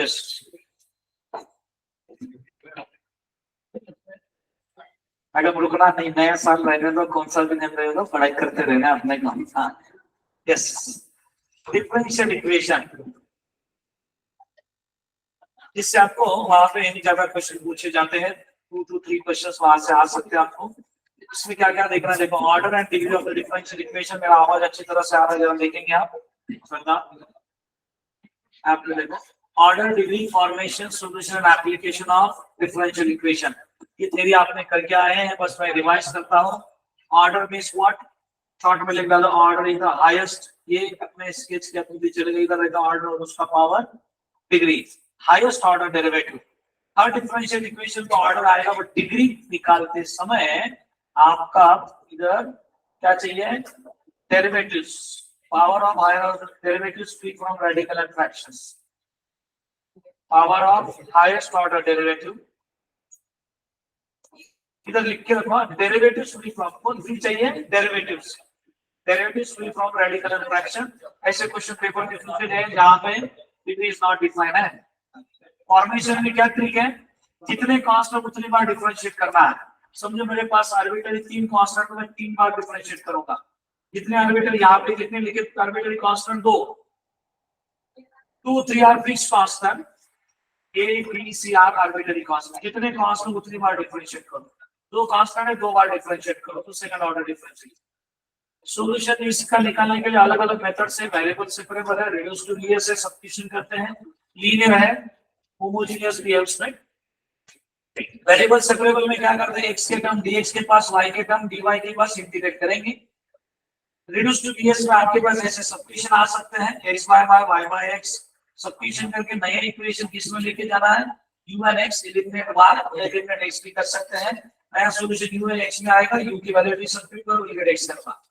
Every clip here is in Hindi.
यस, मैडम रुकना नहीं, नया साल रहने दो, कौन सा भी दिन रहे दो, पढ़ाई करते रहना अपने काम। हाँ यस, डिफरेंशियल इक्वेशन, जिससे आपको वहां पे इन ज्यादा क्वेश्चन पूछे जाते हैं, 2 to 3 क्वेश्चन वहां से आ सकते हैं आपको। इसमें क्या क्या देखना है, देखो order and degree of the differential equation. मेरा आवाज अच्छी तरह से आ रहा है, जरा देखेंगे आप, देखो order, degree, formation, solution and application of differential equation. ये थ्योरी आपने करके आए हैं, बस मैं रिवाइज करता हूँ। ऑर्डर मींस व्हाट, शॉर्ट में लिख डालो, ऑर्डर इज द हाईएस्ट, ये अपने स्केच के अपने चले गए, इधर रहेगा ऑर्डर और उसका power degree, highest order derivative. हर डिफरेंशियल इक्वेशन का ऑर्डर आएगा, बट डिग्री निकालते समय आपका इधर क्या चाहिए, derivatives, power of higher order derivatives free from radical and fractions, power of highest order derivative, इधर लिख के रखो, डेरिवेटिव्स फ्री फ्रॉम, कौन फ्री चाहिए, derivatives, derivatives free from radical and fraction. ऐसे क्वेश्चन पेपर के पूछे गए जहां पे डिग्री इज नॉट डिफाइंड है। फॉर्मेशन में क्या ट्रिक है, जितने कांस्टेंट उतनी बार डिफरेंशिएट करना है। समझो मेरे पास आर्बिट्ररी 3 कांस्टेंट, मैं 3 बार डिफरेंशिएट करूंगा। जितने आर्बिट्ररी यहाँ पे कितने लिखे, arbitrary constant 2, 2 3 are fixed constant, A B C are arbitrary constant. जितने कांस्टेंट उतनी बार डिफरेंशिएट करो, 2 कांस्टेंट है 2 बार डिफरेंशिएट करो, तो सेकंड ऑर्डर डिफरेंशिएट। सॉल्यूशन इसका निकालने के लिए अलग अलग मेथड से, वेरिएबल सेपरेबल है, रिड्यूस टू लीनियर से सब्स्टिट्यूशन करते हैं, लीनियर है, होमोजेनियस भी है उसमें। वेरिएबल सेपरेबल में क्या करते हैं, x के टर्म dx के पास, y के टर्म dy के पास इंटीग्रेट करेंगे। रिड्यूस टू लीनियर में आपके पास ऐसे सब्स्टिट्यूशन आ सकते हैं, x by y, y by x, substitution करके नया इक्वेशन किसमें लेके जाना है, u and x, eliminate y, eliminate x भी कर सकते हैं। नया सॉल्यूशन u and x में आएगा, u की वैल्यू भी सब्स्टिट्यूट करो, you get x करना।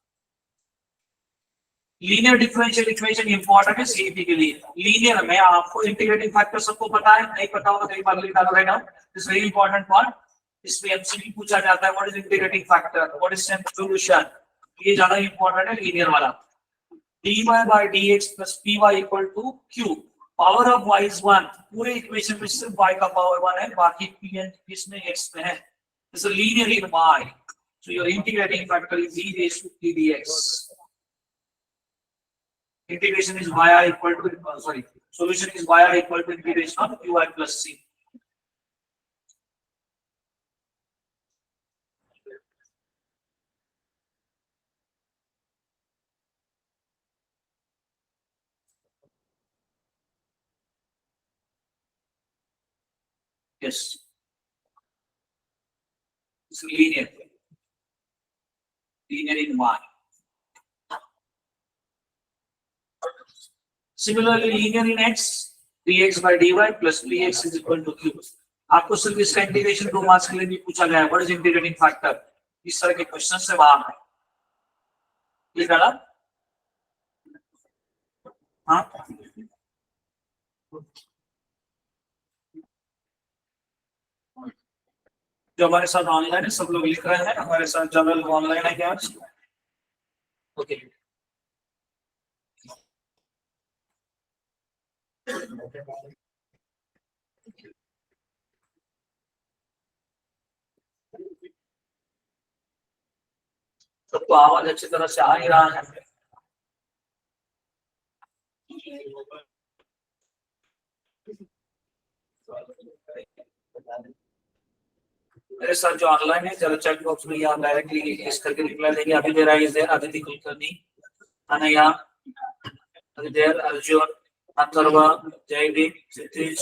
लीनियर डिफरेंशियल इक्वेशन इंपॉर्टेंट है सीईटी के लिए। लीनियर में आपको इंटीग्रेटिंग फैक्टर सबको पता है, नहीं पता होगा तो एक बार लिख डालो right now, this very important part. इसमें एमसीक्यू पूछा जाता है, what is integrating factor, what is solution, ये ज्यादा इंपॉर्टेंट है लीनियर वाला। dy by dx plus py equal to q, power of y is 1, पूरे इक्वेशन में सिर्फ y का पावर 1 है, बाकी p and किसमें x में है, it's a linear in y, so your integrating factor is e raised to p dx. Integration is y equal to solution is y equal to integration of qi plus c. Yes, it's linear in y. Similarly, linear in x, dx by dy plus px is equal to q. आपको सिर्फ इसका इंटीग्रेशन 2 मार्क्स के लिए भी पूछा गया है, व्हाट इज इंटीग्रेटिंग फैक्टर, इस तरह के क्वेश्चन से वहां है, ठीक है ना। हाँ जो हमारे साथ ऑनलाइन है, सब लोग लिख रहे हैं, हमारे साथ जनरल ऑनलाइन है क्या, ओके। सबको आवाज अच्छी तरह से आ ही रहा है। मेरे साथ जो ऑनलाइन है, जरा चैट बॉक्स में या डायरेक्टली इस करके रिप्लाई देंगे। अभी देर I is there, Aditi Kulkarni, अनया, अभी देयर, अर्जुन, अथर्वा, जयदीप, सिद्धेश,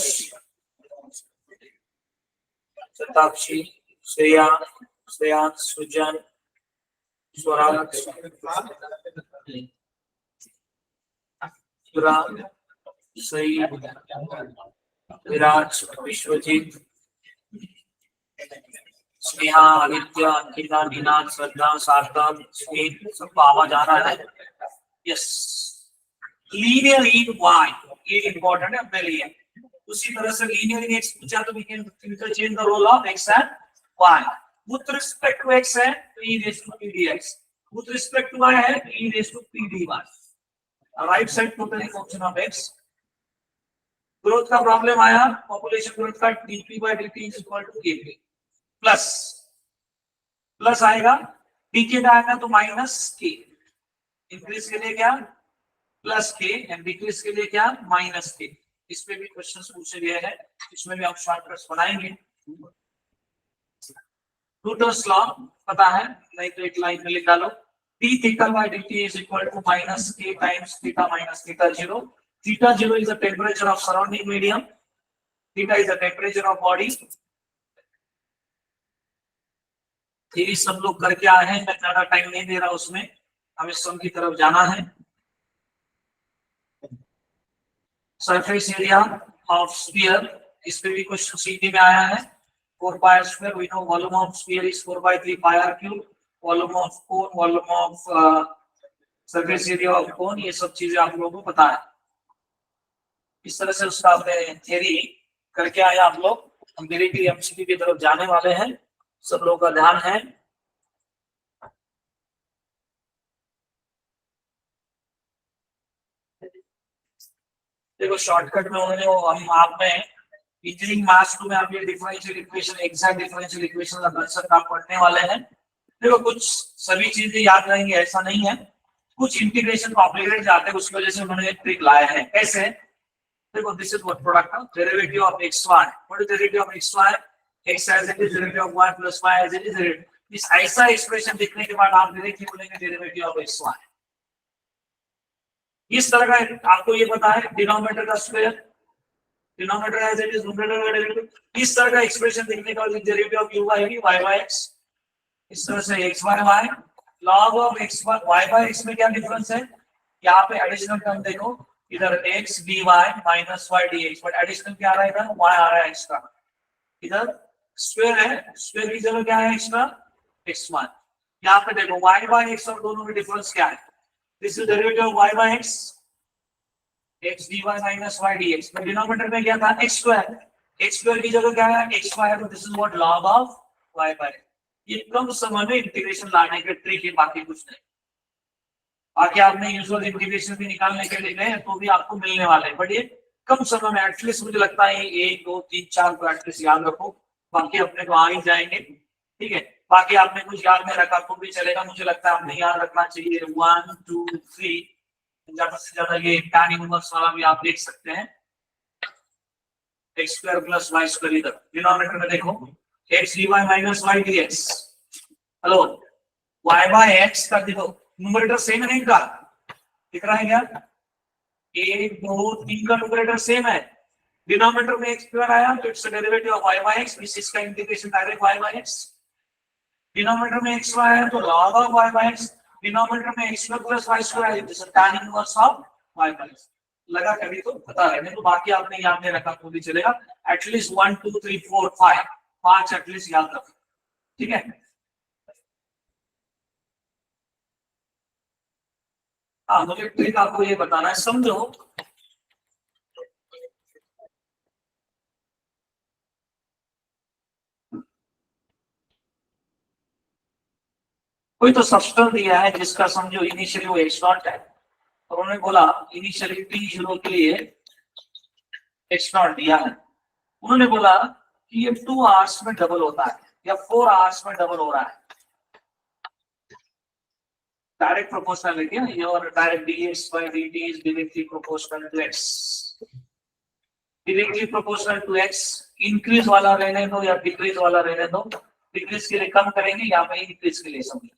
शताक्षी, श्रेया, श्रेयांश, सुजन, स्वराज, सही, विराज, विश्वजीत, स्नेहा, आदित्य, अंकिता, नीना, श्रद्धा, सार्थक, स्मित, सबको आवाज आ रहा है, यस। लीनियर इन वाई, ये इंपॉर्टेंट है अपने लिए। उसी तरह से लीनियर इन एक्स पूछा तो we can interchange the role of x and y. With respect to x है तो e raise to p dx, with respect to y है तो e raise to p dy। Right side total function of x, growth का प्रॉब्लम आया, पॉपुलेशन ग्रोथ का dp by dt is equal to kp plus plus आएगा, डीके का आएगा तो माइनस के, इंक्रीज के लिए क्या प्लस के एंड डिक्रीज के लिए क्या माइनस के। इस पे भी क्वेश्चंस पूछे गए हैं, इसमें भी आप शॉर्टकट्स बनाएंगे। न्यूटन्स लॉ पता है, नहीं तो एक लाइन में लिख डालो, d theta by dt is equal to minus k times theta minus theta 0. Theta 0 is the temperature of surrounding medium, theta is the temperature of body। ये सब लोग करके आए हैं, मैं ज्यादा टाइम नहीं दे रहा उसमें, हमें सम की तरफ जाना है। सरफेस एरिया ऑफ स्फीयर, इस पे भी क्वेश्चन सीधी में आया है, 4 pi r square, we know volume of sphere is 4 by 3 pi r cube, volume of cone, volume of surface area of cone, ये सब चीजें आप लोगों को पता है। इस तरह से उसका आपने थ्योरी करके आए आप लोग। हम डायरेक्टली एमसीक्यू की तरफ जाने वाले हैं, सब लोगों का ध्यान है। देखो शॉर्टकट में उन्होंने हम आप में इंजीनियरिंग मास 2 में आप ये differential equation, exact differential equation का कंसेप्ट आप पढ़ने वाले हैं। देखो कुछ सभी चीजें याद रहेंगी ऐसा नहीं है, कुछ इंटीग्रेशन कॉम्प्लिकेटेड जाते हैं, उसकी वजह से उन्होंने एक ट्रिक लाया है। कैसे? देखो this is what product of derivative of xy, what is derivative of xy, x as it is derivative of y plus y as it is. इस ऐसा एक्सप्रेशन लिखने के बाद आप डायरेक्टली बोलेंगे डेरिवेटिव ऑफ xy। इस तरह का आपको ये पता है, डिनोमिनेटर का square, denominator as it is numerator का डेरिवेटिव। इस तरह का एक्सप्रेशन लिखने का derivative of u by v, y by x, इस तरह से x by y, log of x by y by x में क्या डिफरेंस है, यहाँ पे एडिशनल टर्म देखो, इधर x dy minus y dx, but additional क्या आ रहा है, इधर y आ रहा है एक्स्ट्रा, इधर स्क्वायर है, स्क्वायर की जगह क्या है एक्स्ट्रा x1। यहाँ पे देखो y by x और दोनों में डिफरेंस क्या है, this is derivative of y by x, x dy minus y dx, but denominator में क्या था x स्क्वायर की जगह क्या है x स्क्वायर, तो this is what log of y by x। ये कम समय में इंटीग्रेशन लाने के ट्रिक है, बाकी कुछ नहीं। बाकी आपने यूजुअल इंटीग्रेशन भी निकालने के लिए गए तो भी आपको मिलने वाले हैं, बट ये कम समय में, एटलीस्ट मुझे लगता है 1 2 3 4 को एटलीस्ट याद रखो, बाकी अपने को आ ही जाएंगे। ठीक है, बाकी आपने कुछ याद नहीं रखा तो भी चलेगा, मुझे लगता है आपने याद रखना चाहिए 1 2 3, ज्यादा से ज्यादा ये tan इनवर्स वाला भी आप देख सकते हैं, x square plus y square, इधर डिनोमिनेटर में देखो x dy minus y dx, hello y by x का देखो न्यूमरेटर सेम है इनका, दिख रहा है क्या, 1 2 3 का न्यूमरेटर सेम है, डिनोमिनेटर में x स्क्वायर आया तो it's derivative of y by x, इसका integration direct y by x, denominator में x आया तो log of y by x, denominator में x square plus y square है, this is tan inverse of y by x। लगा कभी तो पता रहने तो, बाकी आपने याद नहीं रखा तो भी चलेगा, एटलीस्ट 1 2 3 4 5 5 एटलीस्ट याद रखो। ठीक है, हाँ मुझे ट्रिक आपको ये बताना है, समझो कोई तो सब्सटेंस दिया है जिसका समझो इनिशियली वो x नॉट है, और उन्होंने बोला इनिशियली t0 के लिए x नॉट दिया है, उन्होंने बोला कि ये 2 आवर्स में डबल होता है या 4 आवर्स में डबल हो रहा है, डायरेक्ट प्रोपोर्शनलिटी है ये, और direct dx by dt is directly proportional to x, directly proportional to x। Increase वाला रहने दो या डिक्रीज वाला रहने दो, डिक्रीज के लिए कम करेंगे या पे इंक्रीज के लिए समझो।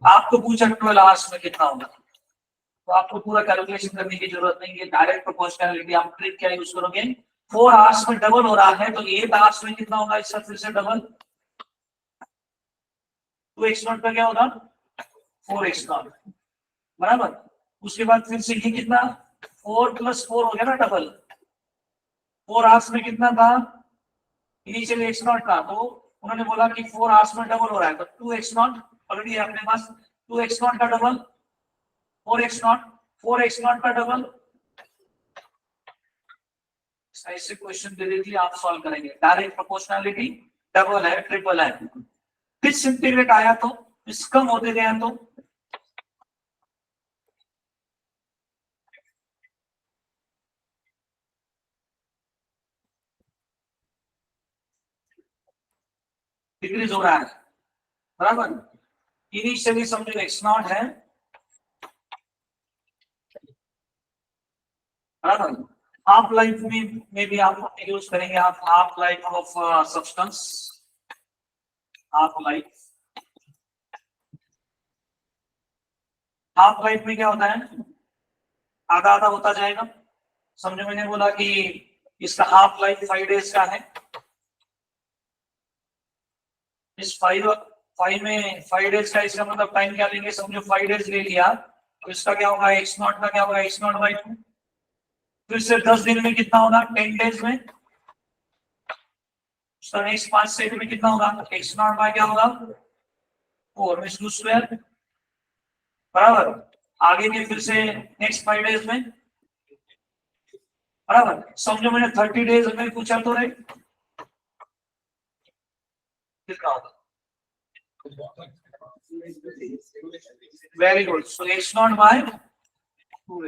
आपको पूछा 12 आवर्स में कितना होगा, तो आपको पूरा कैलकुलेशन करने की जरूरत नहीं है, डायरेक्ट प्रोपोर्शनलिटी आप ट्रिक क्या यूज करोगे, 4 आवर्स में डबल हो रहा है तो 8 आवर्स में कितना होगा, इसका फिर से डबल, तो x नॉट का क्या होगा 4x नॉट बराबर, उसके बाद फिर से ये कितना 4 + 4 हो गया ना डबल, 4 आवर्स में कितना था इनिशियल x नॉट का, तो उन्होंने बोला कि 4 आवर्स में डबल हो रहा है तो 2x नॉट ऑलरेडी है अपने पास, 2x नॉट का double 4x not, 4x not का डबल, ऐसे क्वेश्चन डायरेक्टली आप सॉल्व करेंगे, डायरेक्ट प्रोपोर्शनलिटी डबल है ट्रिपल है, डिसइंटीग्रेट आया तो इस कम होते गए तो डिक्रीज हो रहा है, बराबर। इनिशियली समझो एक्स नॉट है, बराबर। हाफ लाइफ में भी आप यूज करेंगे, आप half life of substance, half life. Half life में क्या होता है, आधा आधा होता जाएगा। समझो मैंने बोला कि इसका हाफ लाइफ 5 डेज का है, इस 5 डेज का इसका मतलब टाइम क्या लेंगे, समझो 5 डेज ले लिया, तो इसका क्या होगा, एक्स नॉट का क्या होगा, एक्स नॉट बाई 2। फिर से 10 दिन में कितना होगा, 10 डेज में। उसका नेक्स्ट 5 सेट में कितना होगा, एक्स नॉट बाय क्या होगा, 4 में स्क्वायर, बराबर। आगे के फिर से नेक्स्ट 5 डेज में, बराबर। समझो मैंने 30 डेज में पूछा तो रहे कितना होगा, very good. So x not by 2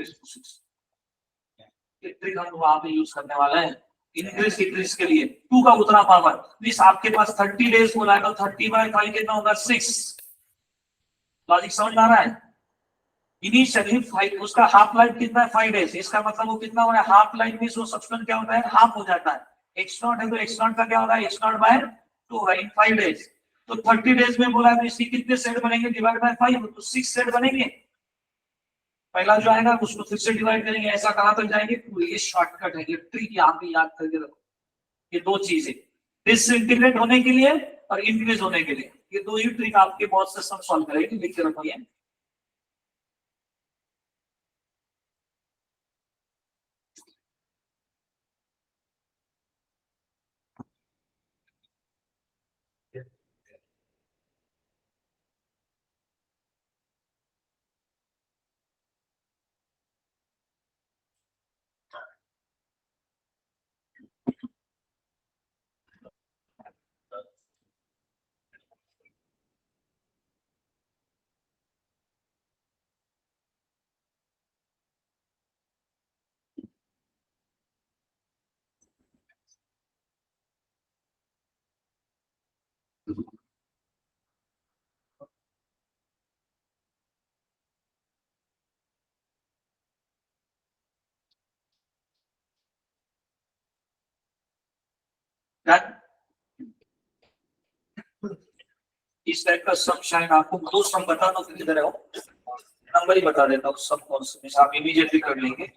trick हम वहां पे यूज करने वाले हैं, इंक्रीज डिक्रीज के लिए 2 का उतना पावर। प्लीज आपके पास 30 डेज बोला है तो 30/5 कितना होगा, 6। लॉजिक समझ आ रहा है। इनिशियली 5, उसका हाफ लाइफ कितना है, 5 डेज। इसका मतलब वो कितना हो रहा है, हाफ लाइफ में वो सब्सटेंस क्या होता है, हाफ हो जाता है। एक्स नॉट है तो एक्स नॉट का क्या होगा, एक्स नॉट बाय 2 होगा इन 5 डेज। तो 30 डेज में बोला है तो इसकी कितने सेट बनेंगे, डिवाइड बाय 5, तो 6 सेट बनेंगे। पहला जो आएगा उसको फिर से डिवाइड करेंगे, ऐसा कहां तक जाएंगे, ये शॉर्टकट है, ये ट्रिक यहाँ पे याद करके रखो। ये 2 चीजें, डिसइंटीग्रेट होने के लिए और इंक्रीज होने के लिए, ये 2 ही ट्रिक आपके बहुत से सम सॉल्व करेगी, लिख के रखो ये। इस टाइप का सम शायद आपको 2 सम बता दो, फिर किधर है वो नंबर ही बता देता हूँ, सब कौन से आप इमीडिएटली कर लेंगे।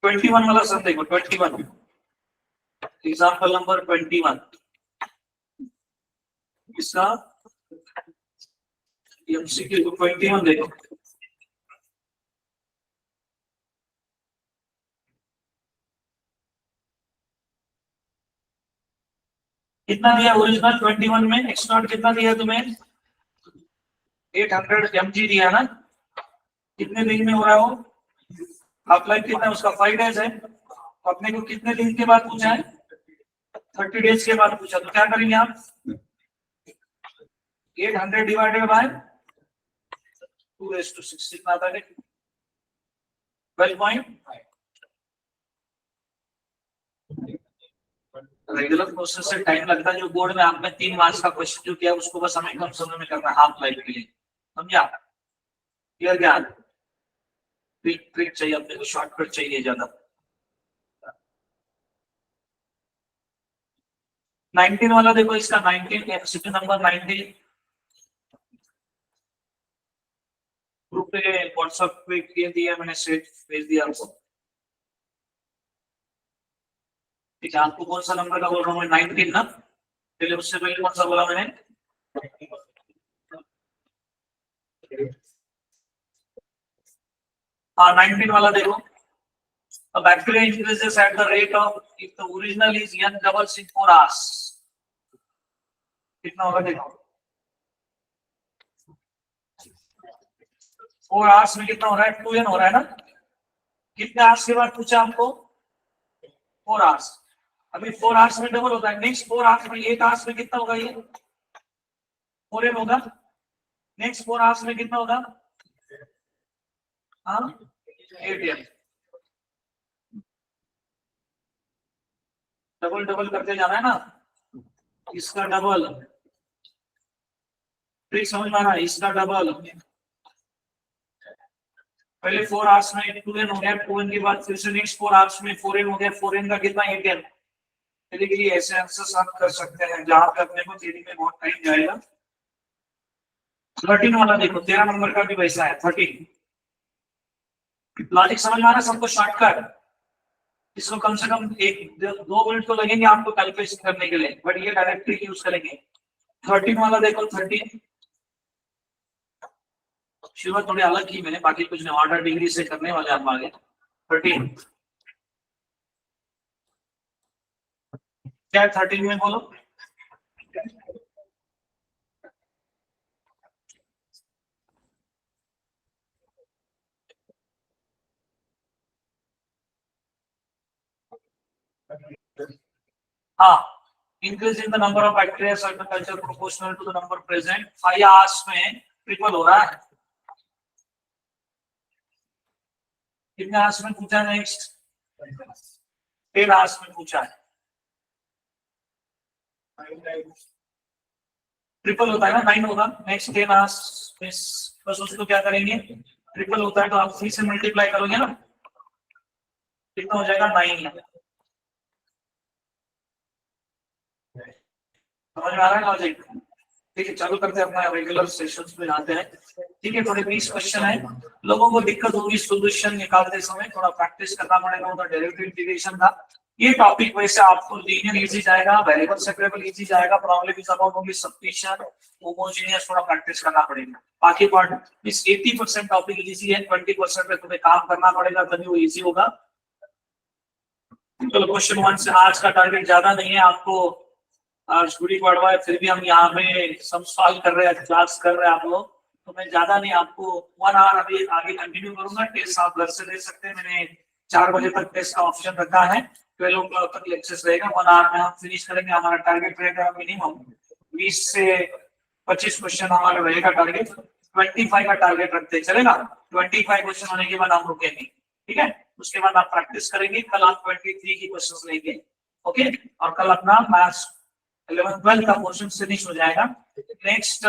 21 वाला सम देखो, 21 एग्जाम्पल नंबर 21, इसका एमसीक्यू 21 देखो। कितना दिया ओरिजिनल 21 में, एक्स नॉट कितना दिया तुम्हें, 800 mg दिया ना। कितने दिन में हो रहा है वो, हाफ लाइफ कितना है उसका, 5 डेज है। तो अपने को कितने दिन के बाद पूछा है, 30 डेज के बाद पूछा, तो क्या करेंगे आप, 800 डिवाइडेड बाय 2⁻6 कितना आता है, 12.5। रेगुलर प्रोसेस से टाइम लगता है, जो बोर्ड में आपने 3 मार्क्स का क्वेश्चन जो किया उसको बस हमें कम समय में करना है हाफ लाइफ के लिए, समझा, क्लियर ज्ञान। ट्रिक चाहिए अपने को, शॉर्टकट चाहिए ज्यादा। 19 वाला देखो, इसका 19 एमसीक्यू नंबर 19 ग्रुप पे व्हाट्सएप पे किए दिया मैंने, सेट भेज दिया आपको। ठीक है, आपको कौन सा नंबर का बोल रहा हूँ मैं, 19 ना, पहले उससे पहले कौन सा बोला मैंने, हाँ 19 वाला देखो। A bacteria increases at the rate of, if the original is n doubles in 4 hours, कितना होगा देखो, 4 hours में कितना हो रहा है, 2n हो रहा है ना। कितने आवर्स के बाद पूछा हमको, 4 hours। अभी 4 hours में डबल होता है, नेक्स्ट 4 hours में 8 hours में कितना होगा, ये 4n होगा। नेक्स्ट 4 hours में कितना होगा, हाँ 8n। डबल डबल करते जाना है ना, इसका डबल, ट्रिक समझ में आ रहा है, इसका डबल। पहले 4 आवर्स में 2n हो गया, 2n के बाद फिर से नेक्स्ट 4 आवर्स में 4n हो गया, 4n का कितना 8n। थ्योरी के लिए ऐसे आंसर आप कर सकते हैं जहां पे अपने को थ्योरी में बहुत टाइम जाएगा। 13 वाला देखो, 13 नंबर का भी वैसा है 13। लॉजिक समझ में आ रहा है सबको? शॉर्टकट, इसको कम से कम 1-2 मिनट तो लगेंगे आपको कैलकुलेशन करने के लिए, बट ये डायरेक्टली यूज करेंगे। 13 वाला देखो, 13 शुरुआत थोड़ी अलग की मैंने, बाकी कुछ नहीं, ऑर्डर डिग्री से करने वाले हम आगे। 13 क्या है 13 में बोलो? हाँ, increase in the number of bacteria certain culture proportional to the number present। 5 hours में ट्रिपल हो रहा है। कितने आवर्स में पूछा है? नेक्स्ट 10 आवर्स में पूछा है। ट्रिपल होता है ना, 9 होगा। नेक्स्ट 10 आवर्स में बस उसको क्या करेंगे, ट्रिपल होता है तो आप 3 से मल्टीप्लाई करोगे ना, कितना हो जाएगा 9। समझ में आ रहा है लॉजिक? ठीक है, चालू करते हैं अपना रेगुलर सेशंस में जाते हैं। ठीक है, थोड़े 20 क्वेश्चन है, लोगों को दिक्कत होगी सॉल्यूशन निकालते समय, थोड़ा प्रैक्टिस करना पड़ेगा। उधर डेरिवेटिव इंटीग्रेशन था ये टॉपिक, वैसे आपको लीनियर इजी जाएगा, वेरिएबल सेपरेबल इजी जाएगा, problem is about only substitution, homogeneous थोड़ा प्रैक्टिस करना पड़ेगा। बाकी पार्ट इस 80% टॉपिक इजी है, 20% पे तुम्हें काम करना पड़ेगा तभी वो इजी होगा। चलो क्वेश्चन 1 से, आज का टारगेट ज्यादा नहीं है आपको, आज गुड़ी पड़वा है, फिर भी हम यहाँ पे सब सॉल्व कर रहे हैं, क्लास कर रहे हैं आप लोग, तो मैं ज्यादा नहीं आपको 1 आवर अभी आगे कंटिन्यू करूंगा। टेस्ट आप घर से दे सकते हैं, मैंने 4 बजे तक टेस्ट का ऑप्शन रखा है, 12 o'clock तक लेक्चर्स रहेगा, 1 आवर में हम फिनिश करेंगे। हमारा टारगेट रहेगा मिनिमम 20 से 25 क्वेश्चन हमारा रहेगा टारगेट, 25 का टारगेट रखते हैं, चलेगा? 25 क्वेश्चन होने के बाद हम रुकेंगे, ठीक है? उसके बाद आप प्रैक्टिस करेंगे, कल आप 23 की क्वेश्चन लेंगे, ओके? और कल अपना मैथ्स 11-12 का पोर्शन फिनिश हो जाएगा। नेक्स्ट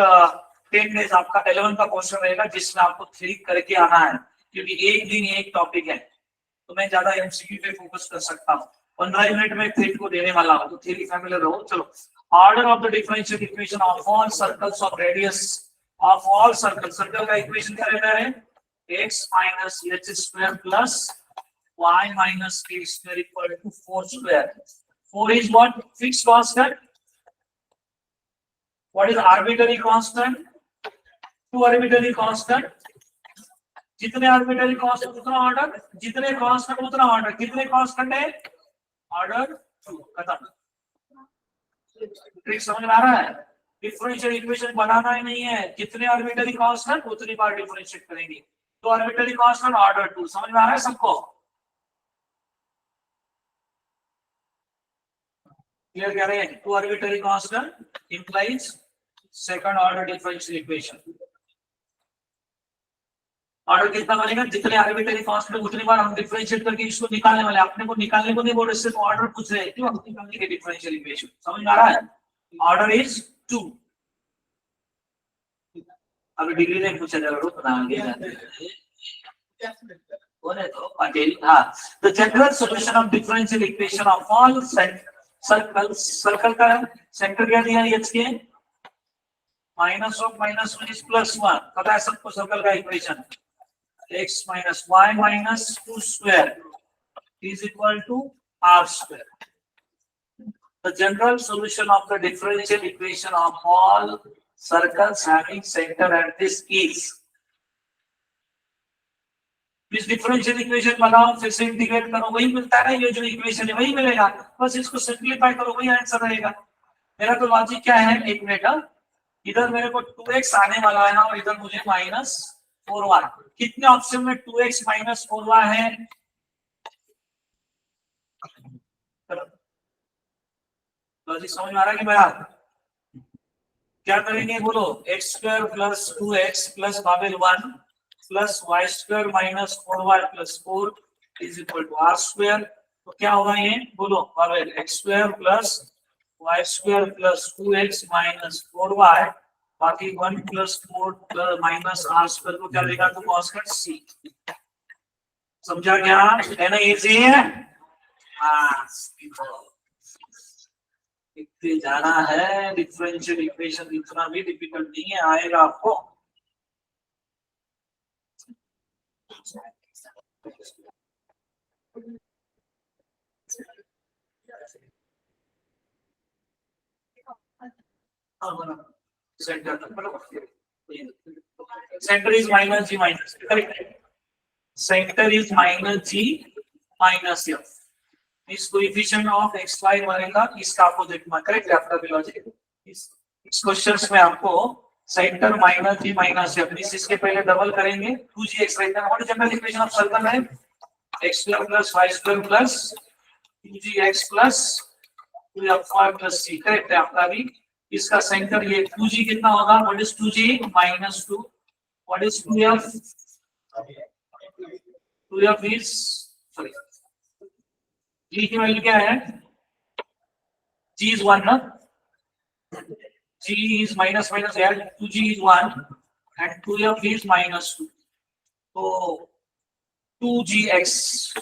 10 डेज आपका 11 का पोर्शन रहेगा, जिसमें आपको थ्योरी करके आना है, क्योंकि एक दिन एक टॉपिक है, तो मैं ज्यादा एमसीक्यू पे फोकस कर सकता हूँ। 15 यूनिट में थ्योरी को देने वाला हूँ, तो थ्योरी फैमिलियर रहो। चलो, order of the differential equation of all circles of radius of all circle, circle का इक्वेशन क्या रहता है? x minus h square plus y minus k square equal to 4 square। 4 is what? Fixed constant। What is arbitrary constant? 2 arbitrary constant। जितने arbitrary constant उतना ऑर्डर, जितने constant उतना ऑर्डर। कितने constant है? ऑर्डर 2। खत्म। ट्रिक समझ में आ रहा है? डिफरेंशियल इक्वेशन बनाना ही नहीं है, जितने arbitrary constant उतनी बार डिफरेंशिएट करेंगे। तो arbitrary constant ऑर्डर 2। समझ में आ रहा है सबको? क्लियर कह रहे हैं? 2 arbitrary constant implies second order differential equation। Order कितना बनेगा? जितने आर्बिट्रेरी कांस्टेंट उतनी बार हम डिफरेंशिएट करके इसको निकालने वाले, अपने को निकालने को नहीं बोल रहे, सिर्फ ऑर्डर पूछ रहे हैं, क्यों? हम निकालने के डिफरेंशियल इक्वेशन। समझ में आ रहा है? Order is 2। अभी डिग्री नहीं पूछा जा रहा, बना दिया बोले तो अकेले। हाँ, the general solution of differential equation of all circles, circle का सेंटर क्या दिया है? h के माइनस ऑफ -1 इज +1। पता है सबको सर्कल का equation? x minus y minus 2 square is equal to r square। The general solution of the differential equation of all circles having center at this is। इस डिफरेंशियल इक्वेशन बनाओ, फिर से इंटीग्रेट करो, वही मिलता है। ये जो इक्वेशन है वही मिलेगा, बस इसको सिंपलीफाई करो, वही आंसर रहेगा। मेरा तो लॉजिक क्या है, एक मिनट, इधर मेरे को 2x आने वाला है और इधर मुझे -4y। कितने ऑप्शन में 2x -4y है? लॉजिक समझ में आ रहा है कि मेरा? क्या करेंगे बोलो? x² + 2x + Babel 1 + y² - 4y + 4 is equal to r²। तो क्या होगा ये बोलो? Babel x² + y square plus 2x minus 4y, बाकी 1 plus 4 minus r square को क्या देगा तो cos c। समझा क्या? है ना? इजी है। हाँ, इतने जाना है। डिफरेंशियल इक्वेशन इतना भी डिफिकल्ट नहीं है, आएगा आपको। Centre is minus g minus, correct. Centre is minus g minus f. इस कोएफिशिएंट ऑफ एक्स वाई बनेगा, इसका आपको देखना, करेक्ट है आपका भी लॉजिक। इस क्वेश्चंस में आपको centre minus g minus F, इसके पहले डबल करेंगे 2gx रहता है। What is general equation of circle है? x square plus y square plus 2gx plus 2fy plus c, correct है आपका भी। इसका सेंटर ये 2g कितना होगा? What is 2g minus 2, what is 2f? 2f is sorry g की वैल्यू क्या है? g इज 1 ना, g is minus minus l, 2g is 1 and 2f is minus 2, तो 2gx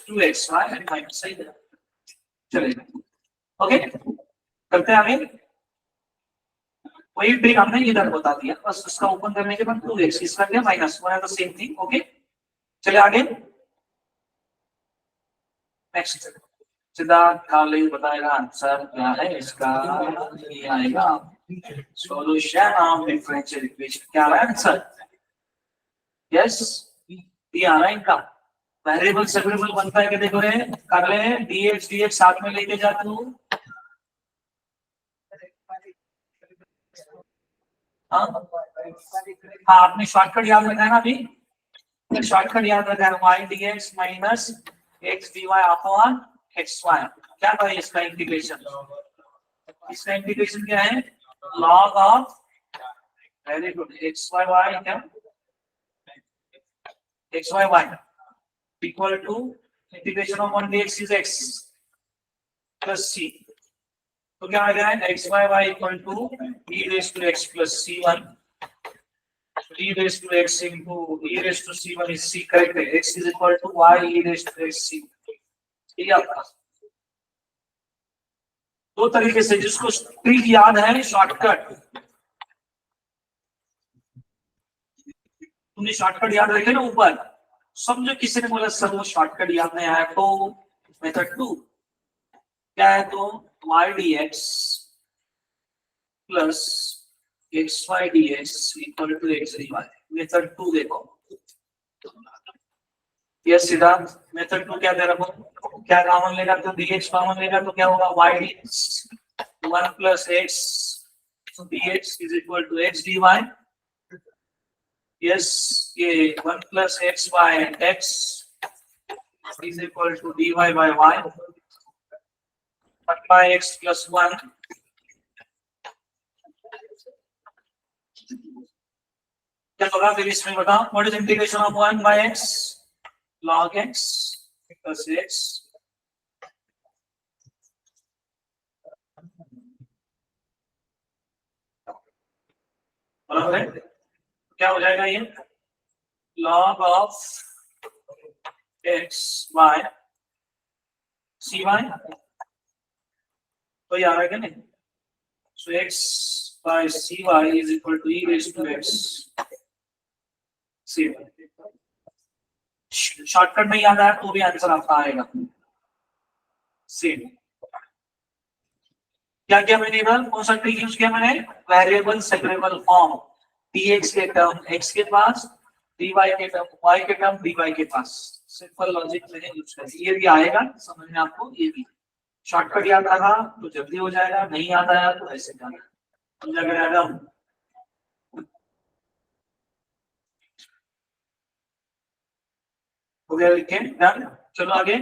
2x y and minus, सही है, चलेगा। ओके, करते हैं आगे। वही ट्रिक हमने इधर बता दिया, बस उसका ओपन करने के बाद 2x इसका क्या माइनस 1 है, तो सेम थिंग। ओके, चले आगे। नेक्स्ट सिद्धार्थ खाली बताएगा आंसर क्या है इसका। ये आएगा सॉल्यूशन ऑफ डिफरेंशियल इक्वेशन, क्या है आंसर? यस, ये आ रहा है इनका। वेरिएबल सेपरेबल बनता है कि देखो रे, कर ले dx dx साथ में लेके जा तू। हाँ, आपने शॉर्टकट याद रखा है ना अभी? शॉर्टकट याद रखा है, y dx minus x dy upon xy। क्या था इसका इंटीग्रेशन? इसका इंटीग्रेशन क्या है? log of, very good, xy y क्या? xy y equal to integration of 1 dx is x plus c, तो क्या आ गया है? xy y equal to e raised to x plus c1, e raised to x into e raised to c1 is c, correct है। x is equal to y e raised to x c, ये आपका दो तरीके से, जिसको ट्रिक याद है शॉर्टकट, तुमने शॉर्टकट याद रखे ना ऊपर, समझो किसी ने बोला सर वो शॉर्टकट याद नहीं आया, तो मेथड 2 क्या है? तो y dx plus xy dx equal to x dy, method 2 देखो। यस सिद्धार्थ, मेथड 2 क्या दे रहा हूं? क्या कॉमन लेगा तो dx कॉमन लेगा तो क्या होगा? y dx 1 plus x dx is equal to x dy। Yes, ये 1 plus x by x is equal to dy by y, 1 by x plus 1 क्या होगा फिर इसमें बताओ? What is integration of 1 by x? log x plus x बराबर है, क्या हो जाएगा ये? log of x by cy, तो ये आ रहा है क्या नहीं? so x by cy is equal to e raised to x cy। Shortcut में याद आया तो भी आंसर आपका आएगा सेम। क्या क्या मैंने इधर कौन सा ट्रिक यूज किया मैंने? वेरिएबल सेपरेबल फॉर्म, dx के टर्म x के पास, dy के टर्म y के टर्म dy के पास, सिंपल लॉजिक मैंने यूज कर दिया। ये भी आएगा समझ में आपको, ये भी शॉर्टकट याद रहा तो जल्दी हो जाएगा, नहीं याद आया तो ऐसे जाना, समझा गया? हो गया, लिखे डन, चलो आगे।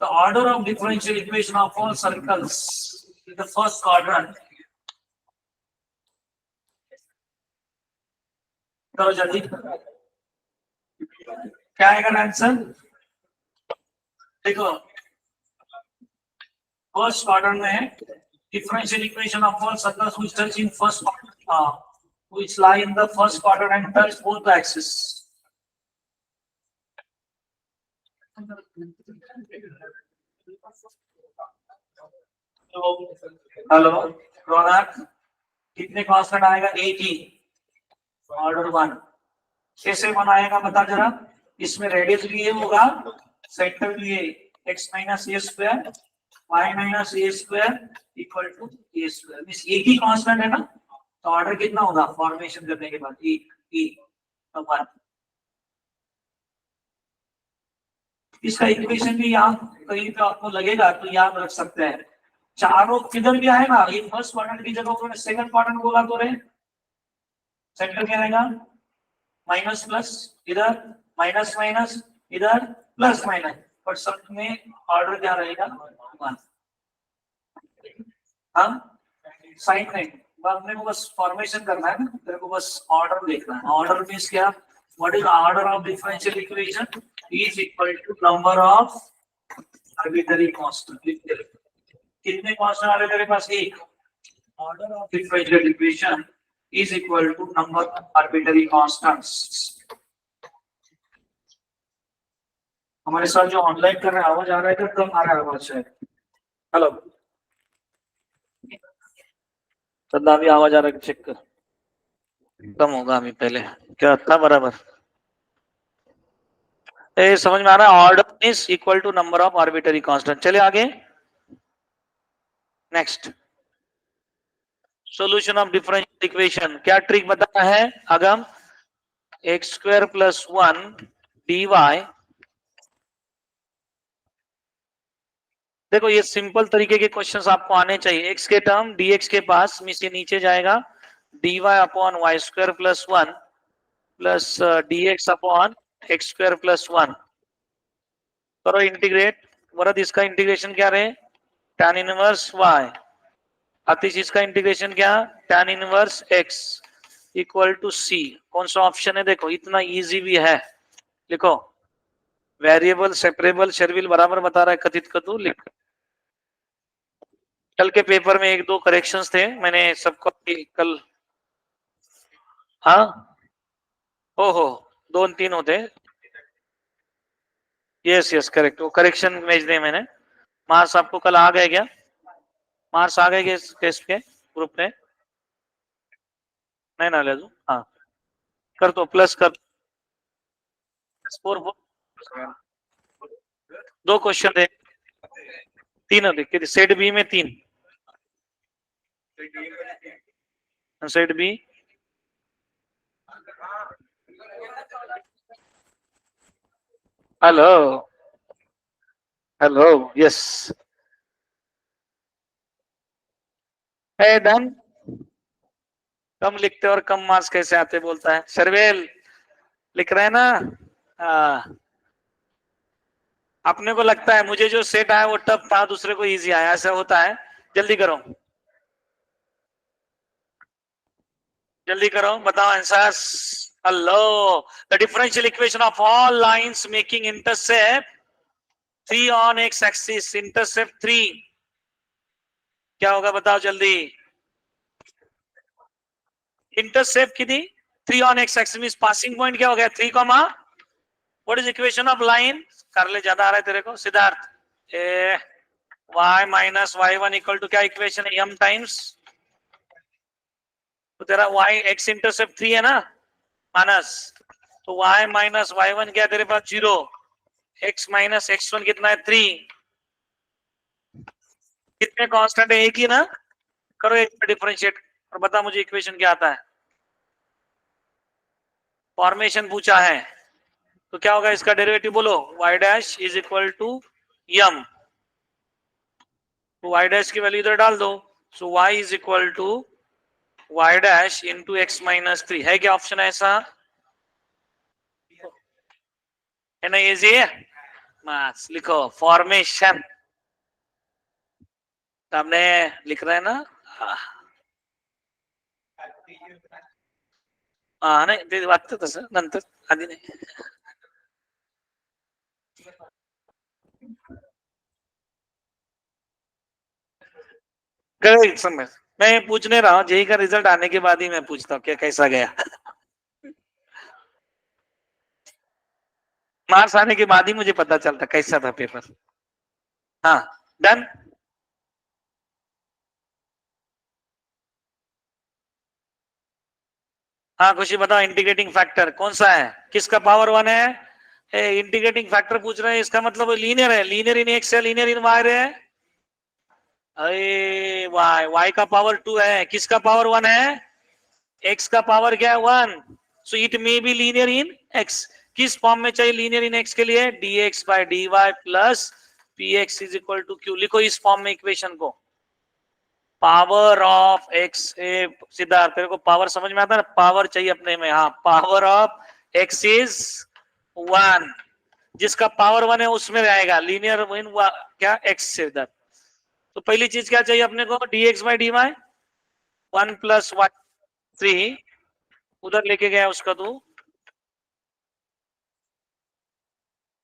The order of differential equation of all circles in the first quadrant. करो जल्दी, क्या आएगा आंसर? देखो फर्स्ट क्वाड्रेंट में है differential equation of all circles which touch in first which lie in the first quadrant and touch both the axes. Hello Raunak, कितने कांस्टेंट आएगा? 80 ऑर्डर 1 कैसे बनाएगा बता जरा। इसमें रेडियस भी ये होगा, सेंटर भी ये, x minus a square y minus a square equal to a square. Means एक ही कांस्टेंट है ना, तो ऑर्डर कितना होगा फॉर्मेशन करने के बाद? वन। इसका इक्वेशन भी यहाँ कहीं पे आपको लगेगा तो याद रख सकते हैं। चारों किधर भी आए ना, ये फर्स्ट क्वाड्रेंट की जगह उन्होंने सेकंड क्वाड्रेंट बोला तो रहे, सेंटर क्या रहेगा? माइनस प्लस, इधर माइनस माइनस, इधर प्लस माइनस, पर सब में ऑर्डर क्या रहेगा? वन। हाँ साइन नहीं, अपने को बस फॉर्मेशन करना है ना, तेरे को बस ऑर्डर देखना है। ऑर्डर मींस क्या? What is order of differential equation is equal to number of arbitrary constant. कितने कांस्टेंट आ रहे तेरे पास? एक। Order of differential equation is equal to number of arbitrary constants. हमारे साथ जो ऑनलाइन कर रहे हैं आवाज आ रहा है क्या? कम आ रहा है आवाज शायद। हेलो सदा भी आवाज आ रहा है, चेक कर। कम होगा अभी, पहले क्या था बराबर? ए, समझ में आ रहा है? Order is equal to number of arbitrary constant. चले आगे next. Solution of differential equation. क्या ट्रिक बताया है Agam? X square plus 1 dy। देखो ये सिंपल तरीके के क्वेश्चंस आपको आने चाहिए। x के टर्म dx के पास में से नीचे जाएगा dy upon y square plus 1 plus dx upon x square plus 1। करो इंटीग्रेट। वरद इसका इंटीग्रेशन क्या रहे? tan inverse y। अतिश इसका इंटीग्रेशन क्या? tan inverse x equal to c। कौन सा ऑप्शन है? देखो इतना इजी भी है, लिखो। वेरिएबल सेपरेबल शेरविल बराबर बता रहा है कथित कतु, लिख। कल के पेपर में एक दो करेक्शंस थे, मैंने सबको कल। हाँ हो 2-3 होते। यस यस करेक्ट, वो करेक्शन भेज दिए मैंने। मार्क्स आपको कल आ गए क्या? मार्क्स आ गए टेस्ट के ग्रुप में? नहीं ना ले दो। हाँ कर दो, प्लस कर 4 दो क्वेश्चन थे, 3 होते सेट बी में 3। Set B hello hello yes done. कम लिखते और कम मार्क्स कैसे आते बोलता है शर्वेल, लिख रहे हैं ना? अपने को लगता है मुझे जो सेट आया वो टफ था, दूसरे को इजी आया, ऐसा होता है। जल्दी करो जल्दी करो, बताओ answers. Hello, the differential equation of all lines making intercept 3 on x axis, intercept 3 क्या होगा बताओ जल्दी। इंटरसेप्ट कितनी? 3 on x axis means passing point क्या हो गया? 3 comma what is equation of line? कर ले, ज्यादा आ रहा है तेरे को सिद्धार्थ। ए y minus y1 equal to क्या इक्वेशन है? m टाइम्स, तो तेरा y x इंटरसेप्ट 3 है ना माइनस, तो y माइनस y1 क्या तेरे पास? 0। x माइनस x1 कितना है? 3। कितने कांस्टेंट है? एक ही ना। करो एक में डिफरेंशिएट और बता मुझे इक्वेशन क्या आता है। फॉर्मेशन पूछा है तो क्या होगा इसका डेरिवेटिव बोलो। y dash is equal to m, तो y डैश की वैल्यू इधर डाल दो। So y is equal to y dash into x minus 3 है क्या ऑप्शन ऐसा? है ना इजी है? मास लिखो फॉर्मेशन, सामने लिख रहे हैं ना? नाही ते वाटतं तसं नंतर, आधी नाही। करेक्ट समझ। मैं पूछने रहा हूँ, जेई का रिजल्ट आने के बाद ही मैं पूछता हूँ क्या कैसा गया। मार्क्स आने के बाद ही मुझे पता चलता कैसा था पेपर। हाँ डन। हाँ खुशी बताओ, इंटीग्रेटिंग फैक्टर कौन सा है, किसका पावर 1 है। इंटीग्रेटिंग फैक्टर पूछ रहे हैं, इसका मतलब लीनियर है, लीनियर इन एक्स है, लीनियर इन वाई है। अरे वाई, वाई का पावर 2 है, किसका पावर 1 है, एक्स का पावर क्या है 1। So it may be linear in x. किस फॉर्म में चाहिए लीनियर इन एक्स के लिए, dx by dy plus px is equal to q। लिखो इस फॉर्म में इक्वेशन को, पावर ऑफ एक्स। सिद्धार्थ तेरे को पावर समझ में आता है ना, पावर चाहिए अपने में। हाँ पावर ऑफ एक्स इज 1, जिसका पावर 1 है उसमें रहेगा लीनियर इन क्या एक्स से इधर। तो पहली चीज क्या चाहिए अपने को, dx by dy 1 plus y 3, उधर लेके गया उसका तू,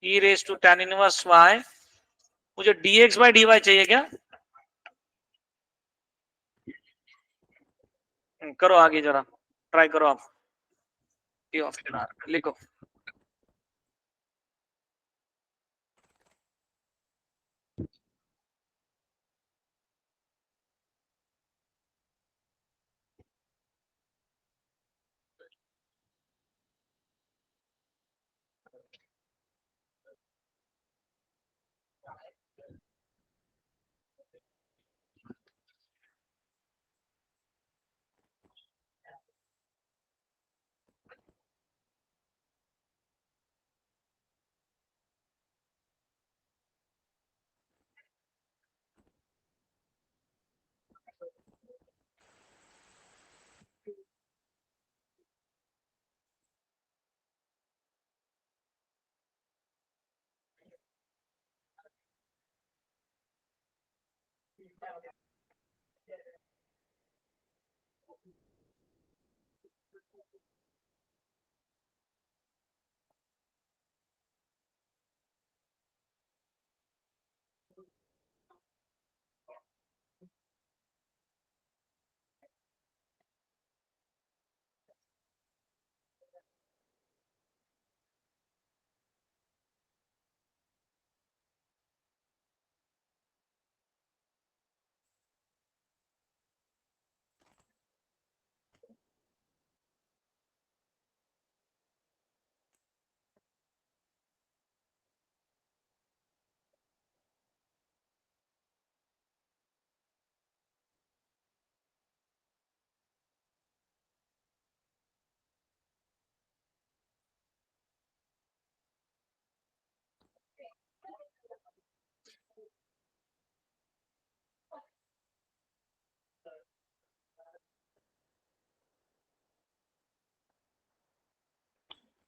e raise to tan inverse y। मुझे dx बाई dy चाहिए क्या। करो आगे जरा, ट्राई करो आप, ये ऑप्शन लिखो।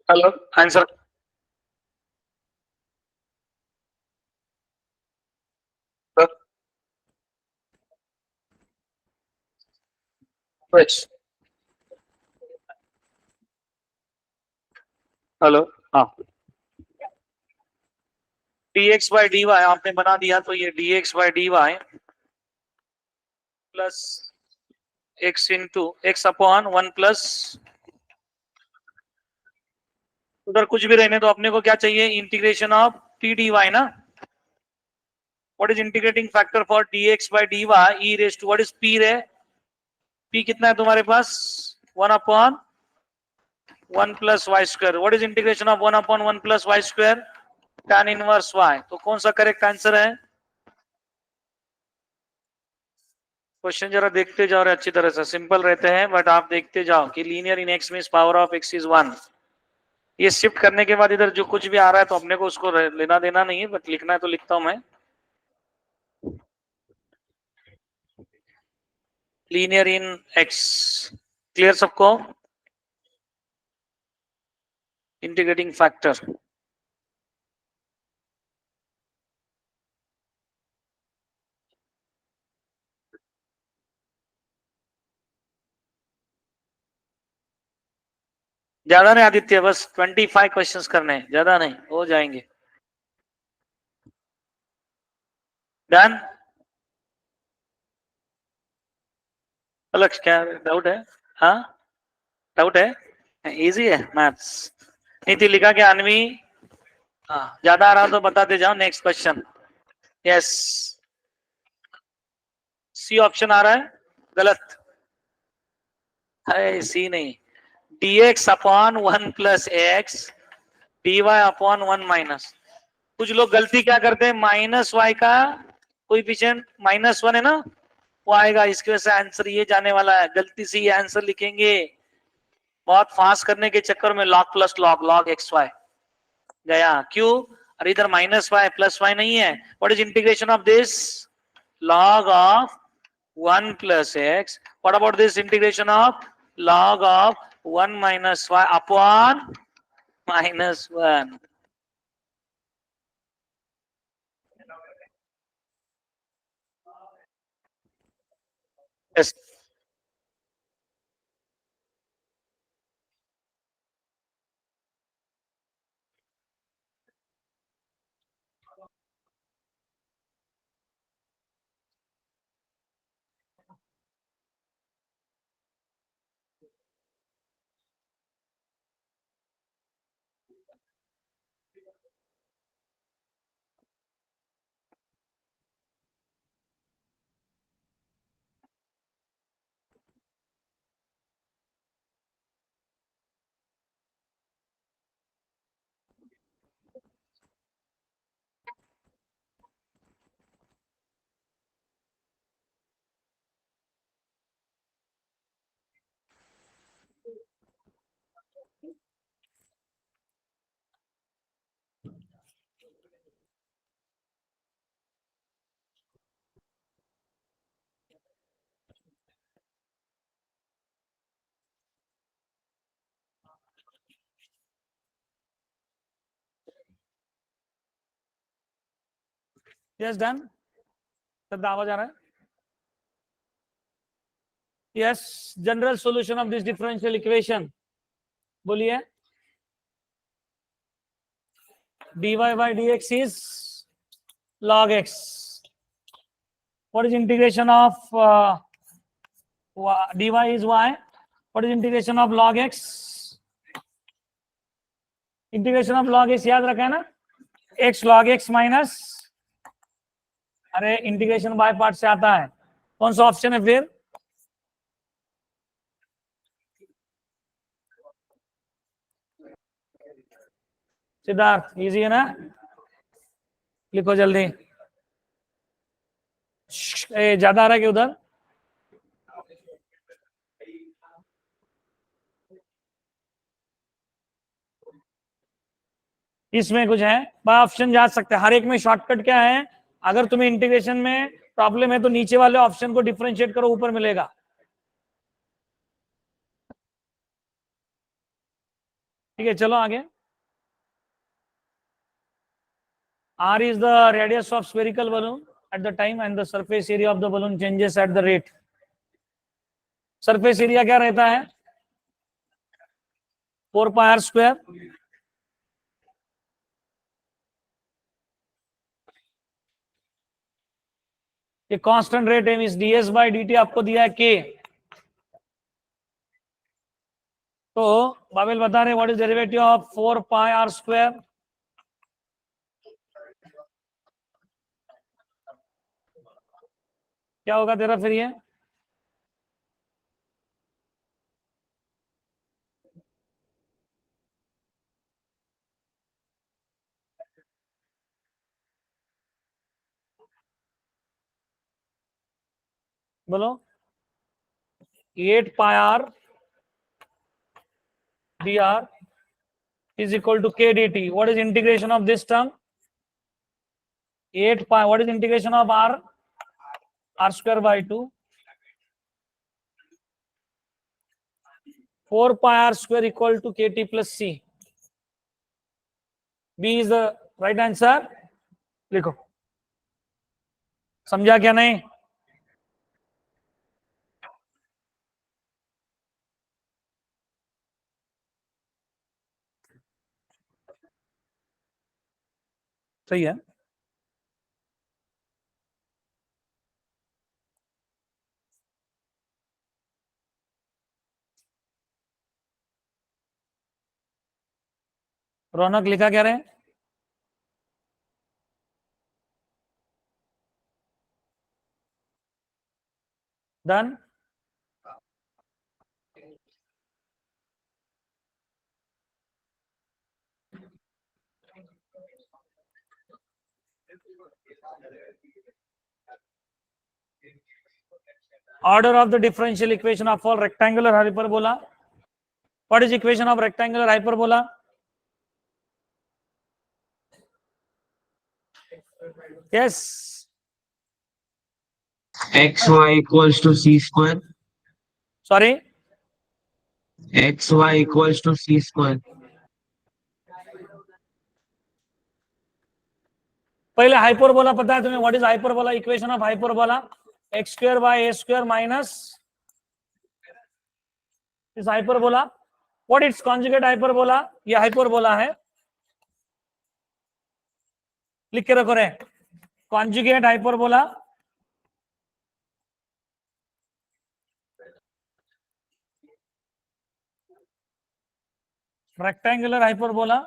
Hello answer. हेलो हाँ, dx बाई dy आपने बना दिया, तो ये dx by dy plus x into x upon 1 plus, उधर कुछ भी रहने तो अपने को क्या चाहिए, integration of t d y ना। What is integrating factor for dx by dy, e raise to what is p रे, p कितना है तुम्हारे पास 1 upon 1 plus y square. What is integration of 1 upon 1 plus y square, tan inverse y। तो कौन सा करेक्ट आंसर है। क्वेश्चन जरा देखते जाओ रे, अच्छी तरह से सिंपल रहते हैं बट आप देखते जाओ कि linear in x means power of x is 1। ये शिफ्ट करने के बाद इधर जो कुछ भी आ रहा है तो अपने को उसको लेना देना नहीं है, बट लिखना है तो लिखता हूं मैं, लीनियर इन एक्स। क्लियर सबको, इंटीग्रेटिंग फैक्टर। ज्यादा नहीं आदित्य, बस 25 क्वेश्चंस करने हैं, ज्यादा नहीं, हो जाएंगे। डन। अलग क्या डाउट है? हाँ, डाउट है, इजी है मैथ्स। नीति लिखा क्या अनवी? हाँ, ज्यादा आ रहा तो बताते जाओ। Next question. Yes, C option आ रहा है, गलत है। सी नहीं, dx upon 1 plus x dy upon 1 minus. कुछ लोग गलती क्या करते हैं, माइनस वाई का कोएफिशिएंट -1 है ना, वो आएगा, इसकी वजह से आंसर ये जाने वाला है। गलती से ये आंसर लिखेंगे, बहुत फास्ट करने के चक्कर में log plus log log x y गया। क्यों? अरे इधर -y प्लस y नहीं है। What is integration of this? log of 1 plus x. What about this integration of log of 1 minus y upon -1? Yes. Yes, done. सब आवाज आ रहा है? Yes, general solution of this differential equation. बोलिए। dy by dx is log x. What is integration of dy is y? What is integration of log x? Integration of log x याद रखा है ना, x log x माइनस, अरे इंटीग्रेशन बाय पार्ट से आता है। कौन सा ऑप्शन है फिर? सिद्धार्थ, इजी है ना? लिखो जल्दी। ज्यादा आ रहा है कि उधर? इसमें कुछ है, बाय ऑप्शन जा सकते हैं। हर एक में शॉर्टकट क्या है, अगर तुम्हें इंटीग्रेशन में प्रॉब्लम है तो नीचे वाले ऑप्शन को डिफरेंशिएट करो, ऊपर मिलेगा। ठीक है, चलो आगे। R is the radius of spherical balloon at the time and the surface area of the balloon changes at the rate. Surface area क्या रहता है? 4πr²। ये कांस्टेंट रेट है, मींस ds बाय dt आपको दिया है k। तो बाबेल बता रहे what is derivative of 4πr²? क्या होगा तेरा फिर ये? बोलो। 8πr dr is equal to k dt. What is integration of this term? 8π. What is integration of r? r² by 2. 4πr² equal to kt plus c. B is the right answer. लिखो। समझा क्या नहीं? सही है। रौनक लिखा क्या रहे? Done. Order of the differential equation of all rectangular hyperbola. What is equation of rectangular hyperbola? Yes. XY equals to C square. Sorry. XY equals to C square. पहले हाइपरबोला पता है तुम्हें? What is hyperbola? Equation of hyperbola x square by a square minus इस hyperbola. What its conjugate hyperbola? ये हाइपरबोला है, लिख के रखो रे. Conjugate hyperbola rectangular hyperbola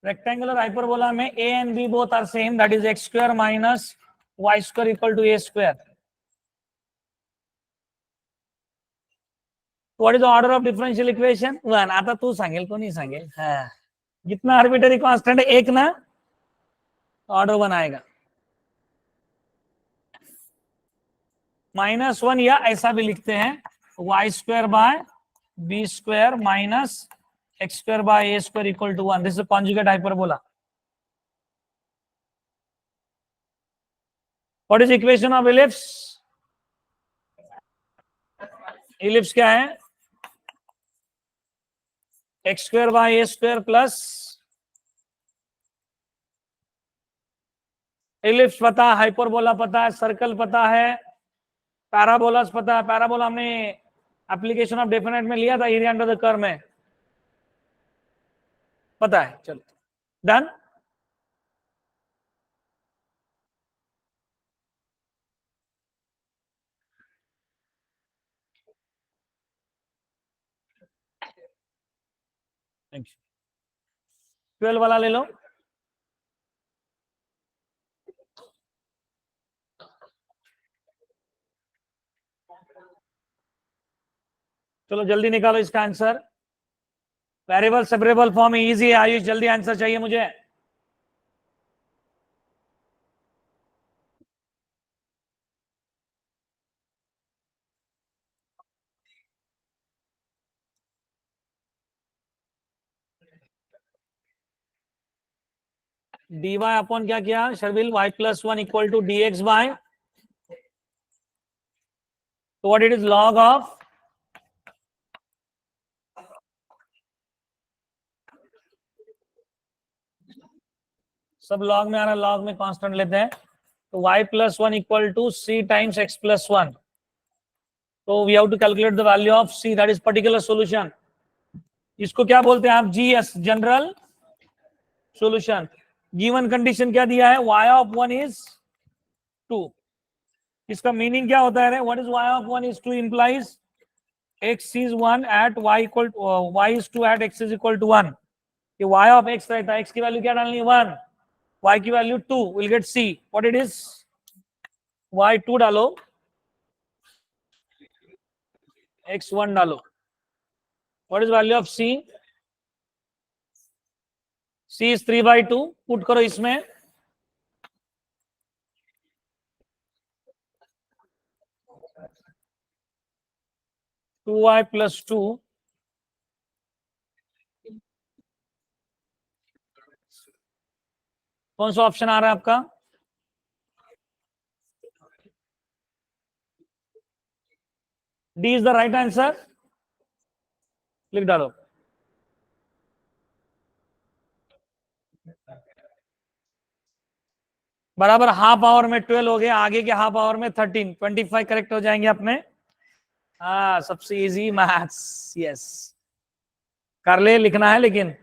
rectangular hyperbola में a and b both are same, that is x square minus y square equal to a square. What is the order of differential equation? 1. आता तू सांगेल, कोणी सांगेल? हाँ. जितना आर्बिटरी कांस्टेंट एक ना ऑर्डर 1 आएगा. -1 या ऐसा भी लिखते हैं y square by b square minus x square by a square equal to 1. This is a conjugate hyperbola. What is equation of ellipse? Ellipse क्या है? x square by a square plus ellipse पता, हाइपरबोला पता है, सर्कल पता है, पैराबोलास पता है. पैराबोला हमने एप्लीकेशन ऑफ डेफिनेट में लिया था, एरिया अंडर द कर्व में पता है. चलो डन. Thank you. 12 वाला ले लो. चलो जल्दी निकालो इसका answer. Variable separable form easy है. आयुष जल्दी आंसर चाहिए मुझे. dy अपॉन क्या किया Sharvil? y plus 1 equal to dx by, तो what it is? Log of सब लॉग में आ रहा, लॉग में कांस्टेंट लेते हैं. तो y plus 1 equal to c times x plus 1. तो we have to calculate the value of c, that is particular solution. इसको क्या बोलते हैं आप? GS, general solution. Given condition क्या दिया है? y of 1 is 2. इसका मीनिंग क्या होता है? What is y of 1 is 2 implies x is 1 at y equal to y is 2 at x is equal to 1. ये y of x रहता है, x की वैल्यू क्या डालनी है? 1, y की value 2, will get c. What it is? y 2 डालो, x 1 डालो. What is value of c? c is 3/2. Put करो इसमें. टू y प्लस 2 कौन सा ऑप्शन आ रहा है आपका? D is the right answer. लिख डालो. बराबर हाफ आवर में 12 हो गया, आगे के हाफ आवर में 13, 25 करेक्ट हो जाएंगे अपने. हाँ, सबसे इजी मैथ्स. यस, कर ले, लिखना है लेकिन.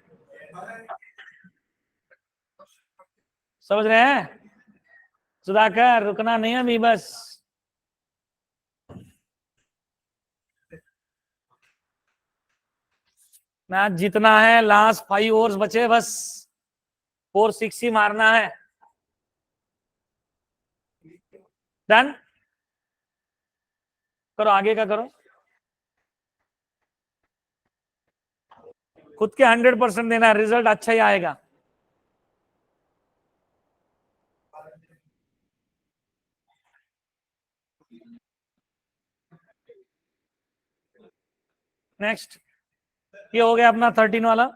समझ रहे हैं? सुधाकर रुकना नहीं अभी, बस मैच जीतना है, लास्ट 5 ओवर्स बचे बस, 4-6 ही मारना है। डन, करो आगे का करो, खुद के 100% देना है, रिजल्ट अच्छा ही आएगा। नेक्स्ट, ये हो गया अपना 13 वाला।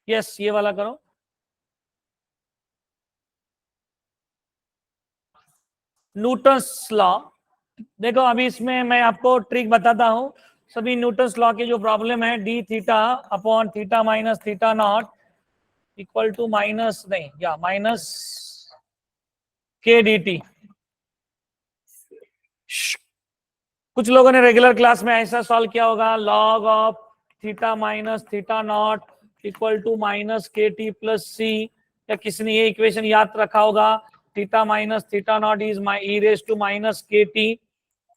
यस, ये वाला करो। न्यूटन्स लॉ, देखो अभी इसमें मैं आपको ट्रिक बताता हूं। सभी न्यूटन्स लॉ की जो प्रॉब्लम है, d theta upon theta minus theta not equal to minus नहीं या माइनस के डी टी। कुछ लोगों ने रेगुलर क्लास में ऐसा सॉल्व किया होगा, log of theta minus theta not equal to minus k t plus c, या किसी ने ये इक्वेशन याद रखा होगा, theta minus theta not is e raise to minus k t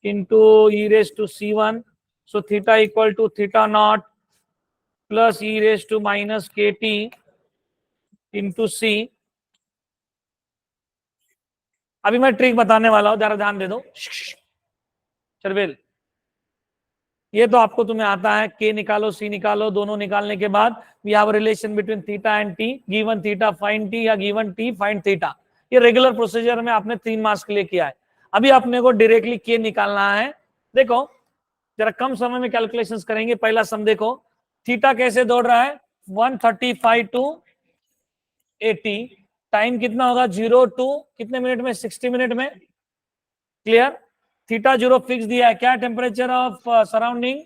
into e raised to c1, so theta equal to theta naught plus e raised to minus kt into c। अभी मैं ट्रिक बताने वाला हूं, जरा ध्यान दे दो। चरवेल, ये तो आपको तुम्हें आता है, k निकालो c निकालो, दोनों निकालने के बाद we have relation between theta and t, given theta find t या गिवन t फाइंड थीटा। ये रेगुलर प्रोसीजर में आपने 3 मार्क्स के लिए किया है। अभी अपने को डायरेक्टली k निकालना है। देखो जरा कम समय में कैलकुलेशंस करेंगे। पहला सम देखो, थीटा कैसे दौड़ रहा है, 135 टू 80, टाइम कितना होगा 0 टू कितने मिनट में, 60 मिनट में। क्लियर, थीटा 0 फिक्स दिया है, क्या टेम्परेचर ऑफ सराउंडिंग।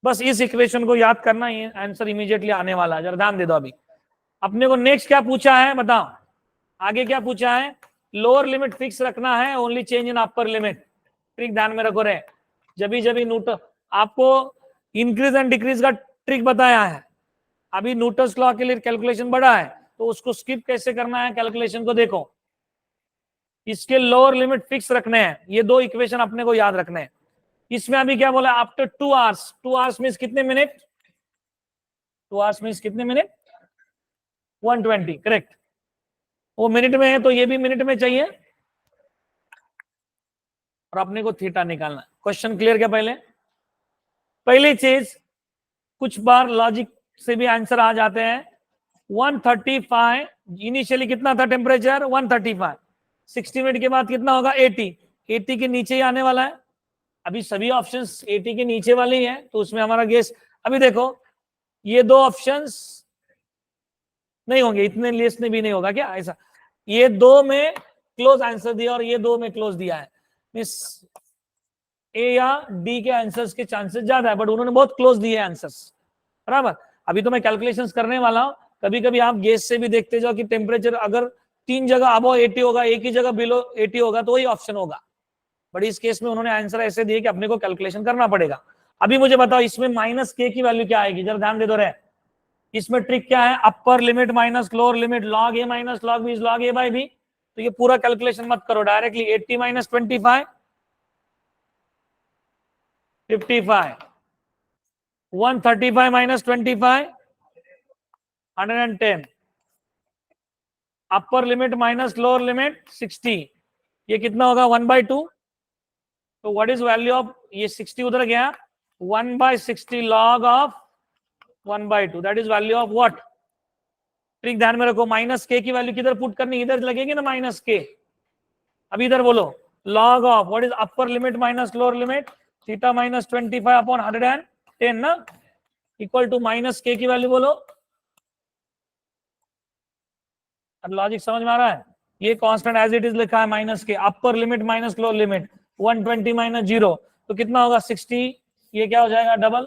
बस इस इक्वेशन को याद करना ही, आंसर इमीडिएटली आने वाला है। जरा ध्यान दे दो। अभी अपने को नेक्स्ट क्या पूछा है बताओ, आगे क्या पूछा है, लोअर लिमिट फिक्स रखना है, only change in upper limit. Trick ध्यान में रखो रे, जब न्यूटन आपको इंक्रीज एंड डिक्रीज का ट्रिक बताया है, अभी न्यूटन्स लॉ के लिए कैलकुलेशन बड़ा है, तो उसको स्किप कैसे करना है, कैलकुलेशन को देखो। इसके लोअर लिमिट फिक्स रखने हैं, ये 2 इक्वेशन अपने को याद रखने हैं। इसमें अभी क्या बोला, आफ्टर 2 आवर्स, 2 आवर्स मीन्स कितने मिनट, 2 आवर्स मीन्स कितने मिनट, 120, करेक्ट। वो मिनट में है तो ये भी मिनट में चाहिए, और अपने को थीटा निकालना है। क्वेश्चन क्लियर क्या, पहली चीज, कुछ बार लॉजिक से भी आंसर आ जाते हैं। 135 इनिशियली कितना था टेम्परेचर, 135, 60 मिनट के बाद कितना होगा 80, 80 के नीचे ही आने वाला है। अभी सभी ऑप्शंस 80 के नीचे वाले ही हैं, तो उसमें हमारा गेस, अभी देखो ये 2 ऑप्शंस नहीं होंगे, इतने लेस में भी नहीं होगा क्या ऐसा, ये 2 में क्लोज आंसर दिया और ये 2 में क्लोज दिया है, मिस ए या डी के आंसर्स के चांसेस ज्यादा है, बट उन्होंने बहुत क्लोज दिए आंसर्स, बराबर। अभी तो मैं कैलकुलेशंस करने वाला हूं, कभी कभी आप गेस से भी देखते जाओ कि टेम्परेचर अगर 3 जगह अबव 80 होगा, एक ही जगह बिलो 80 होगा, तो वही ऑप्शन होगा। बट इस केस में उन्होंने आंसर ऐसे दिए कि अपने को कैलकुलेशन करना पड़ेगा। अभी मुझे बताओ इसमें माइनस के की वैल्यू क्या आएगी, जरा ध्यान दे दो रे। इसमें ट्रिक क्या है, upper limit minus lower limit, log a minus log b is log a by b. तो ये पूरा कैलकुलेशन मत करो, directly 80 minus 25 55, 135 minus 25 110, upper limit minus lower limit 60, ये कितना होगा 1/2। तो व्हाट इज वैल्यू ऑफ, ये 60 उधर गया, 1/60 log of 1/2, that is value of what. Trick ध्यान में रखो, माइनस के की वैल्यू किधर पुट करनी, इधर लगेगी ना माइनस के। अभी इधर बोलो, log of what is upper limit minus lower limit, theta minus 25 upon 110 ना, इक्वल टू माइनस के की वैल्यू बोलो। अब लॉजिक समझ में आ रहा है, ये कांस्टेंट एज इट इज लिखा है माइनस के, अपर limit minus lower limit 120 minus 0, तो कितना होगा 60, ये क्या हो जाएगा डबल।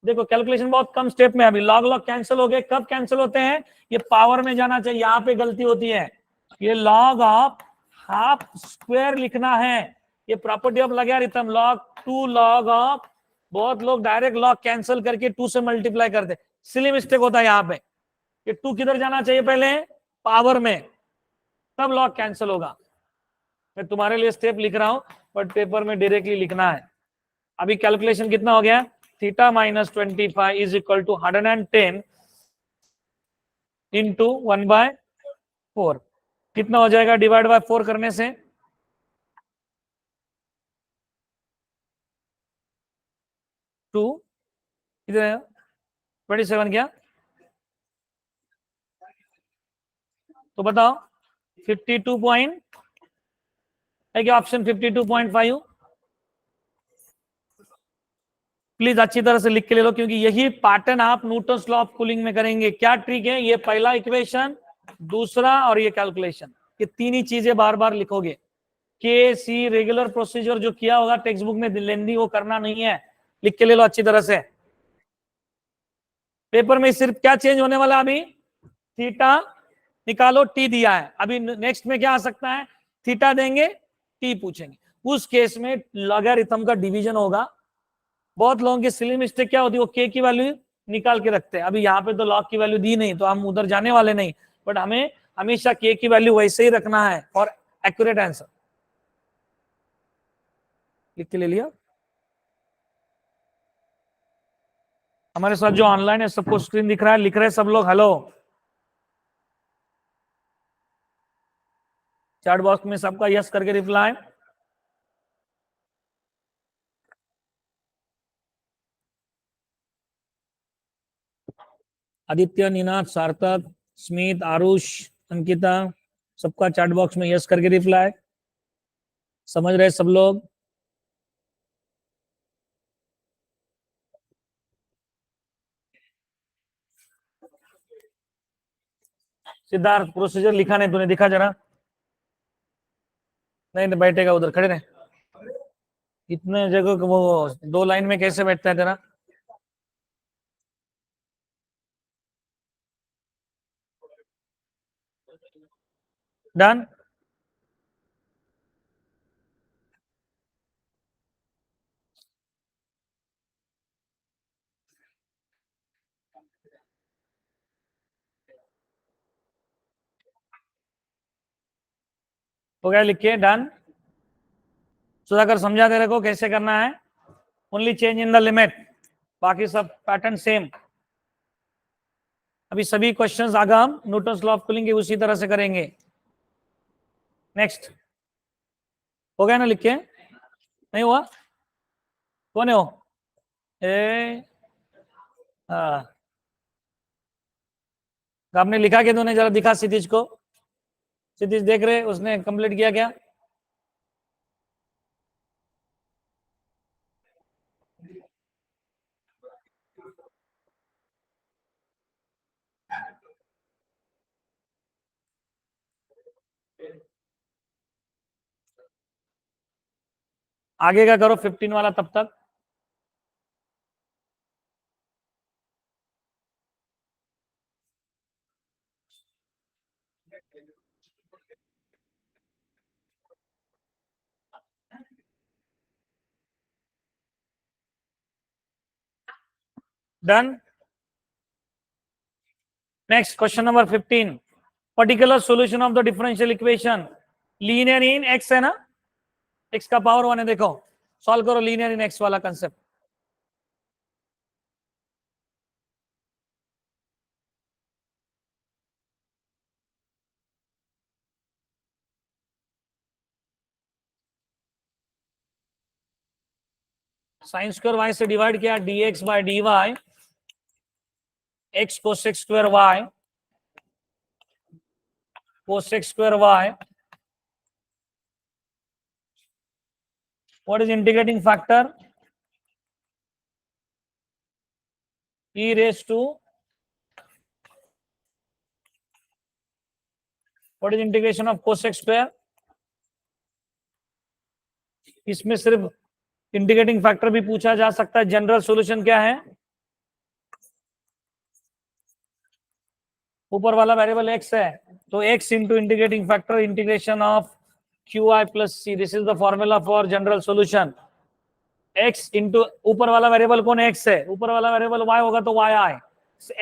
देखो कैलकुलेशन बहुत कम स्टेप में, अभी लॉग लॉग कैंसिल हो गए, कब कैंसिल होते हैं, ये पावर में जाना चाहिए, यहाँ पे गलती होती है, ये लॉग ऑफ हाफ स्क्वायर लिखना है, ये property of logarithm, log 2 log of, बहुत लोग डायरेक्ट लॉग कैंसिल करके 2 से मल्टीप्लाई करते, सिली मिस्टेक होता है यहाँ पे। ये 2 किधर जाना चाहिए पहले, पावर में, तब लॉग कैंसिल होगा। मैं तुम्हारे लिए स्टेप लिख रहा हूं, बट पेपर में डायरेक्टली लिखना है। अभी कैलकुलेशन कितना हो गया, theta minus 25 is equal to 110 into 1/4। कितना हो जाएगा डिवाइड बाय 4 करने से, 2 इधर 27 क्या, तो बताओ 52 पॉइंट है क्या ऑप्शन 52.5। प्लीज अच्छी तरह से लिख के ले लो, क्योंकि यही पैटर्न आप न्यूटन्स लॉ ऑफ कूलिंग में करेंगे। क्या ट्रिक है, ये पहला इक्वेशन, दूसरा और ये कैलकुलेशन, ये तीन ही चीजें बार बार लिखोगे। के सी रेगुलर प्रोसीजर जो किया होगा टेक्स्ट बुक में लेंदी, वो करना नहीं है, लिख के ले लो अच्छी तरह से। पेपर में सिर्फ क्या चेंज होने वाला, अभी थीटा निकालो, टी दिया है, अभी नेक्स्ट में क्या आ सकता है, थीटा देंगे, टी पूछेंगे, उस केस में लॉगरिथम का डिवीजन होगा। बहुत लोगों की सिली मिस्टेक क्या होती है, वो के की वैल्यू निकाल के रखते हैं। अभी यहाँ पे तो लॉग की वैल्यू दी नहीं, तो हम उधर जाने वाले नहीं, बट हमें हमेशा के की वैल्यू वैसे ही रखना है और एक्यूरेट आंसर। लिख के ले लिया। हमारे साथ जो ऑनलाइन है सबको स्क्रीन दिख रहा है, लिख रहे हैं सब लोग हेलो। चैट बॉक्स में सबका यस करके रिप्लाई। आदित्य, निनाद, सार्थक, स्मित, आरुष, अंकिता, सबका चैट बॉक्स में यस करके रिप्लाई। समझ रहे सब लोग। सिद्धार्थ, प्रोसीजर लिखा नहीं तूने, दिखा जरा। नहीं नहीं बैठेगा, उधर खड़े रहे, इतने जगह को वो 2 लाइन में कैसे बैठता है तेरा। डन। हो गया, लिख के डन। सुधाकर समझा तेरे को कैसे करना है, only change in the limit, बाकी सब पैटर्न सेम। अभी सभी क्वेश्चंस आगे हम न्यूटन्स लॉ ऑफ कूलिंग के उसी तरह से करेंगे। नेक्स्ट हो गया ना, लिख के, नहीं हुआ, कौन है वो, ए हाँ, आपने लिखा के तूने, जरा दिखा क्षितिज को। क्षितिज देख रहे, उसने कंप्लीट किया क्या। आगे का करो 15 वाला तब तक। Done. Next question number 15, particular solution of the differential equation linear in x है ना, एक्स का पावर 1 है, देखो सॉल्व करो लीनियर इन एक्स वाला कंसेप्ट। साइन स्क्वायर वाई से डिवाइड किया, dx by dy, x cosec square y, cosec square y, what is integrating factor, e raised to, what is integration of cosec square। इसमें सिर्फ इंटीग्रेटिंग फैक्टर भी पूछा जा सकता है। जनरल सॉल्यूशन क्या है, ऊपर वाला वेरिएबल x है, तो x into integrating factor integration of qi plus c, this is the formula for general solution. x into ऊपर वाला वेरिएबल कौन है, x है, ऊपर वाला वेरिएबल y होगा तो yi,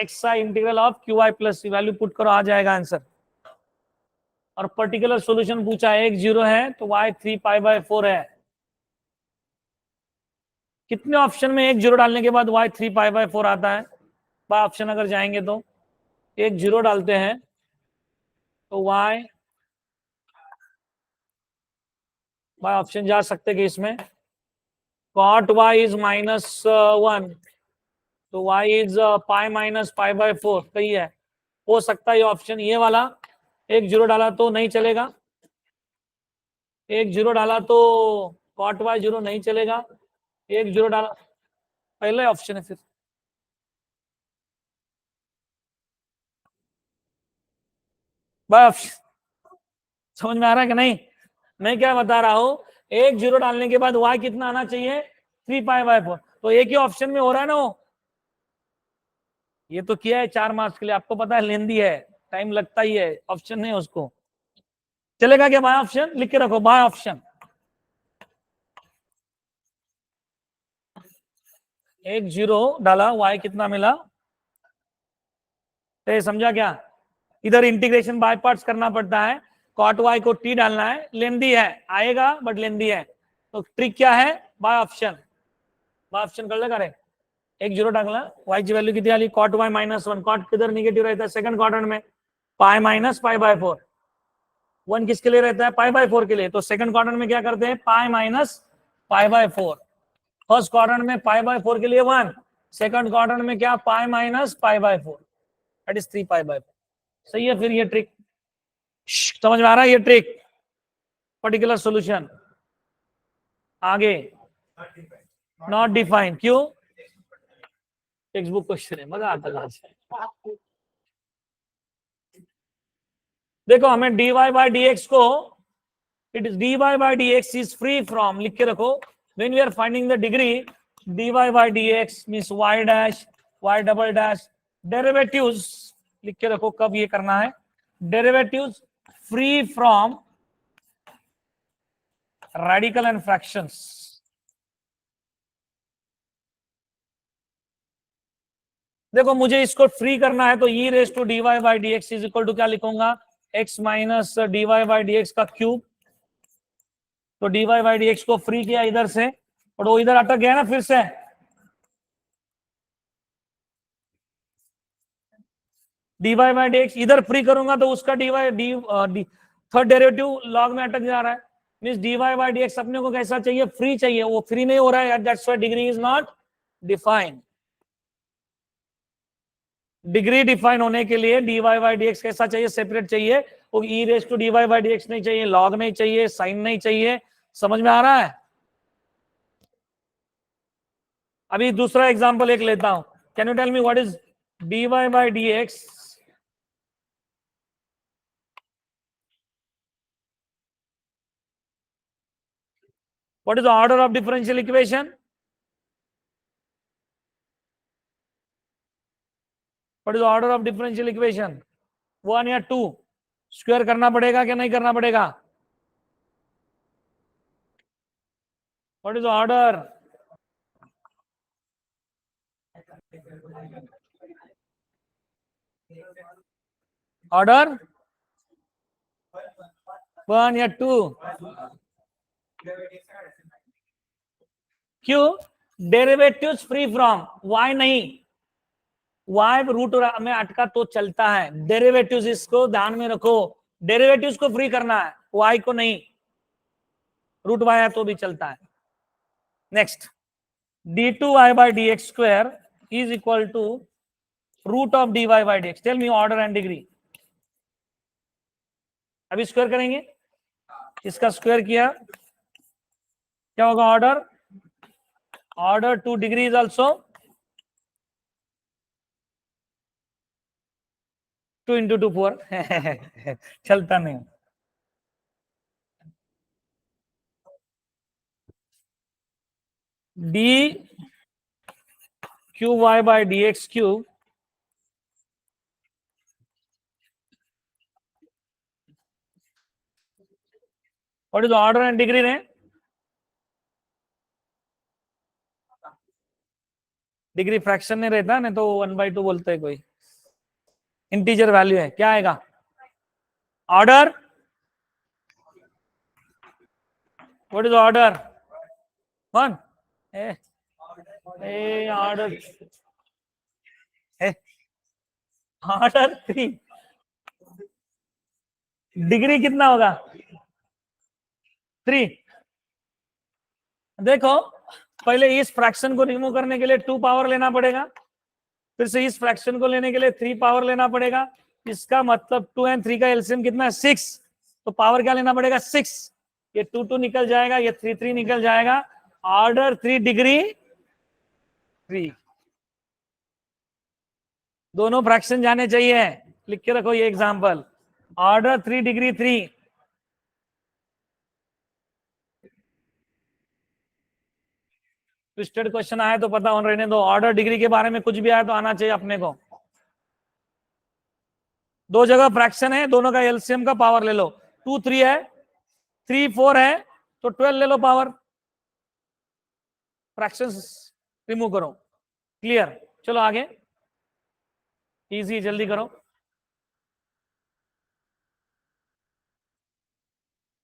xi integral of qi plus c, value put करो, आ जाएगा आंसर। और पर्टिकुलर सॉल्यूशन पूछा है, एक 0 है तो y 3π/4 है। कितने ऑप्शन में एक 0 डालने के बाद y 3π/4 आता है? बाय ऑप्शन अगर जाएंगे तो एक 0 डालते हैं तो y बाय ऑप्शन जा सकते कि इसमें cot y इज -1 तो y इज π-π/4 सही है। हो सकता है ये ऑप्शन ये वाला, एक 0 डाला तो नहीं चलेगा, एक 0 डाला तो cot y 0 नहीं चलेगा, एक 0 डाला, पहला ऑप्शन है। फिर बाय ऑप्शन समझ में आ रहा है कि नहीं? मैं क्या बता रहा हूं, एक 0 डालने के बाद y कितना आना चाहिए? 3π/4। तो एक ही ऑप्शन में हो रहा है ना वो। ये तो किया है 4 मार्क्स के लिए, आपको पता है लेंदी है, टाइम लगता ही है, ऑप्शन नहीं है उसको। चलेगा क्या बाय ऑप्शन? लिख के रखो बाय ऑप्शन। एक 0 डाला, y कितना मिला? तो समझा क्या? इधर इंटीग्रेशन बाय पार्ट्स करना पड़ता है, cot y को t डालना है, लेंदी है, आएगा बट लेंदी है। तो ट्रिक क्या है? By option. बाय ऑप्शन कर लेगा रे, एक 0 डालना, y की वैल्यू कितनी आ रही? cot y -1। cot किधर निगेटिव रहता है? सेकंड क्वाड्रेंट में, π-π/4। 1 किसके लिए रहता है? π/4 के लिए। तो सेकंड क्वाड्रेंट में क्या करते हैं? π-π/4। फर्स्ट क्वाड्रेंट में π/4 के लिए 1, सेकंड क्वाड्रेंट में क्या? π-π/4, दैट इज 3π/4। सही है। फिर ये ट्रिक समझ में आ रहा है? ये ट्रिक पर्टिकुलर सॉल्यूशन। आगे नॉट डिफाइन, क्यों? टेक्स्ट बुक क्वेश्चन है, मजा आता है। देखो हमें dy/dx को, it is dy/dx is free from, लिख के रखो, when we are finding the degree, dy/dx means y dash y double dash derivatives, लिख के रखो कब ये करना है, derivatives free from radical and fractions. देखो मुझे इसको फ्री करना है तो e⁻dy/dx इज इक्वल टू क्या लिखूंगा? x माइनस dy/dx का क्यूब। तो dy/dx को फ्री किया इधर से, और वो इधर अटक गया ना फिर से, dy/dx इधर फ्री करूंगा तो उसका थर्ड डेरिवेटिव लॉग में अटक जा रहा है। मींस dy/dx अपने को कैसा चाहिए? फ्री चाहिए, वो फ्री नहीं हो रहा है, that's why degree is not defined. Degree define होने के लिए dy/dx कैसा चाहिए? सेपरेट चाहिए। वो e⁻dy/dx नहीं चाहिए, लॉग नहीं चाहिए, साइन नहीं चाहिए। समझ में आ रहा है? अभी दूसरा एग्जांपल एक लेता हूं। Can you tell me what is dy/dx? What is the order of differential equation? What is the order of differential equation? 1 या 2? स्क्वायर करना पड़ेगा क्या नहीं करना पड़ेगा? What is the order? Order 1 या 2? क्यों? डेरिवेटिव्स फ्री फ्रॉम, y नहीं, y रूट में अटका तो चलता है, डेरिवेटिव्स इसको ध्यान में रखो, डेरिवेटिव्स को फ्री करना है, y को नहीं, रूट y है तो भी चलता है। Next, d2y/dx square is equal to root of dy/dx। Tell me order and degree. अभी स्क्वायर करेंगे, इसका स्क्वायर किया क्या होगा? Order, order 2 degree is also 2 into 2 4 चलता नहीं। d qy/dx cube what is order and degree ने? डिग्री फ्रैक्शन में रहता है ना तो 1/2 बोलते हैं कोई, इंटीजर वैल्यू है, क्या आएगा? Order What is the order? 1. Order. Order 3. Degree कितना होगा? 3. देखो, पहले इस फ्रैक्शन को रिमूव करने के लिए 2 पावर लेना पड़ेगा, फिर से इस फ्रैक्शन को लेने के लिए 3 पावर लेना पड़ेगा. इसका मतलब 2 और 3 का एलसीएम कितना है? 6. तो पावर क्या लेना पड़ेगा? 6. ये 2 निकल जाएगा, ये 3 निकल जाएगा. Order 3 degree 3. दोनों फ्रैक्शन जाने चाहिए. लिख के रखो ये example. Order 3 degree 3. Twisted question आया तो पता होना रहने दो. ऑर्डर डिग्री के बारे में कुछ भी आया तो आना चाहिए अपने को. 2 जगह फ्रैक्शन है, दोनों का एलसीएम का पावर ले लो. 2 3 है, 3 4 है, तो 12 ले लो पावर. फ्रैक्शंस रिमूव करो. क्लियर? चलो आगे. इजी, जल्दी करो.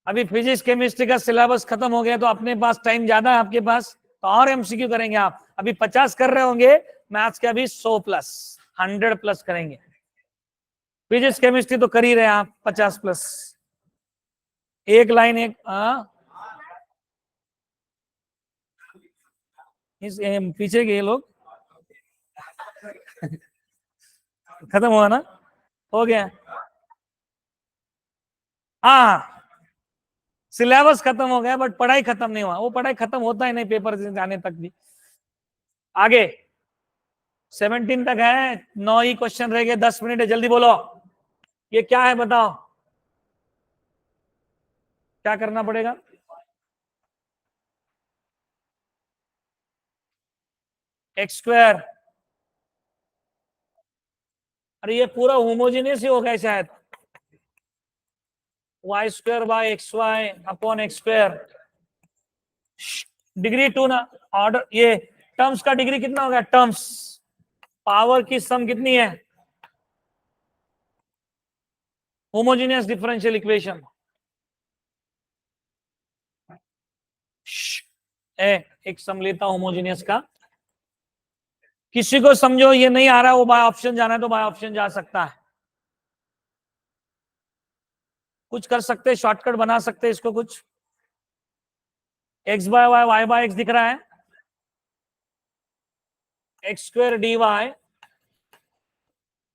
अभी फिजिक्स केमिस्ट्री का सिलेबस खत्म हो गया तो अपने पास टाइम ज्यादा है आपके पास, तो और एमसीक्यू करेंगे आप. अभी 50 कर रहे होंगे मैथ्स के, अभी 100 प्लस 100 प्लस करेंगे. फिजिक्स केमिस्ट्री तो कर ही रहे हैं आप 50 प्लस. एक लाइन एक इस पीछे के लोग खत्म हुआ ना? हो गया. हाँ, सिलेबस खत्म हो गया बट पढ़ाई खत्म नहीं हुआ. वो पढ़ाई खत्म होता ही नहीं पेपर जाने तक भी. आगे 17 तक है, 9 ही क्वेश्चन रह गए. 10 मिनट है, जल्दी बोलो. ये क्या है बताओ, क्या करना पड़ेगा? X square. अरे ये पूरा होमोजेनियस ही होगा शायद. Y square by x y upon x square. Degree 2 ना. ऑर्डर ये टर्म्स का डिग्री कितना होगा? टर्म्स पावर की सम कितनी है? Homogeneous differential equation. एक सम लेता होमोजेनियस का. किसी को समझो ये नहीं आ रहा, वो बाय ऑप्शन जाना है तो बाय ऑप्शन जा सकता है. कुछ कर सकते, शॉर्टकट बना सकते इसको. कुछ x by y, y by x दिख रहा है. X square d y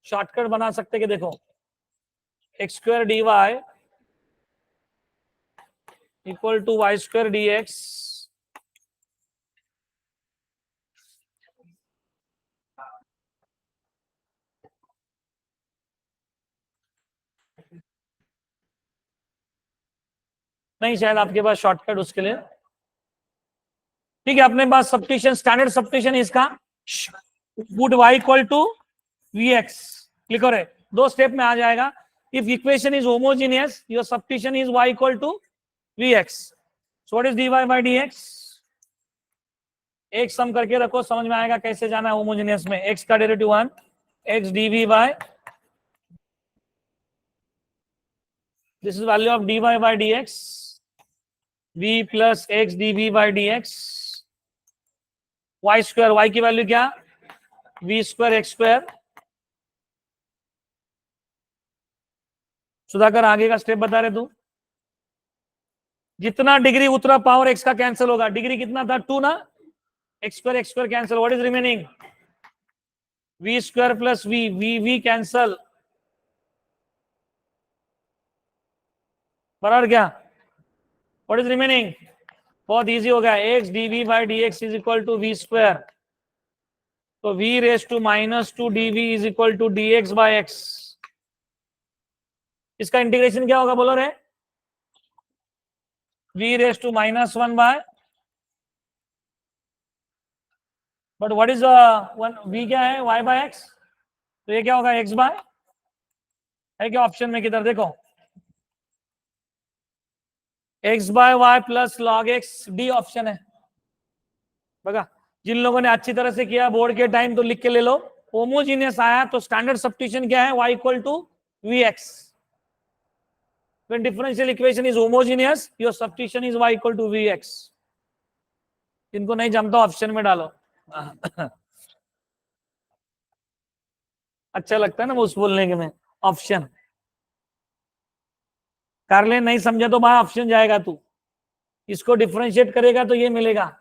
shortcut बना सकते कि देखो x square d y equal to y square d x. नहीं, शायद आपके पास शॉर्टकट उसके लिए. ठीक है, अपने पास सब्स्टिट्यूशन, स्टैंडर्ड सब्स्टिट्यूशन इसका. Put y equal to vx. Click करें, 2 स्टेप में आ जाएगा. If equation is homogeneous your substitution is y equal to vx. So what is dy by dx? एक सम करके रखो, समझ में आएगा कैसे जाना है होमोजेनियस में. x का derivative 1, x dv by this is value of dy by dx, v plus x dv by dx. y square, y की वैल्यू क्या? v square x square. Sudhakar आगे का स्टेप बता रहे तू. जितना डिग्री उतना पावर x का कैंसिल होगा. डिग्री कितना था? 2 ना. x square cancel. What is remaining? v square plus v cancel. बराबर क्या? What is remaining? बहुत इजी हो गया. x dv by dx is equal to v square. तो v raise to -2 dv is equal to dx by x. इसका इंटीग्रेशन क्या होगा बोलो रे? v raise to -1 by, but what is v क्या है? y by x. तो ये क्या होगा? x बाय है क्या ऑप्शन में? किधर देखो, x by y plus log x d option है. बगा, जिन लोगों ने अच्छी तरह से किया बोर्ड के टाइम तो लिख के ले लो. होमोजीनियस आया तो स्टैंडर्ड सब्स्टिट्यूशन क्या है? y equal to vx. When differential equation is homogeneous, your substitution is y equal to vx. इनको नहीं जमता ऑप्शन में डालो. अच्छा लगता है ना वो उस बोलने के में ऑप्शन कर ले. नहीं समझा तो वहां ऑप्शन जाएगा. तू इसको डिफरेंशिएट करेगा तो ये मिलेगा.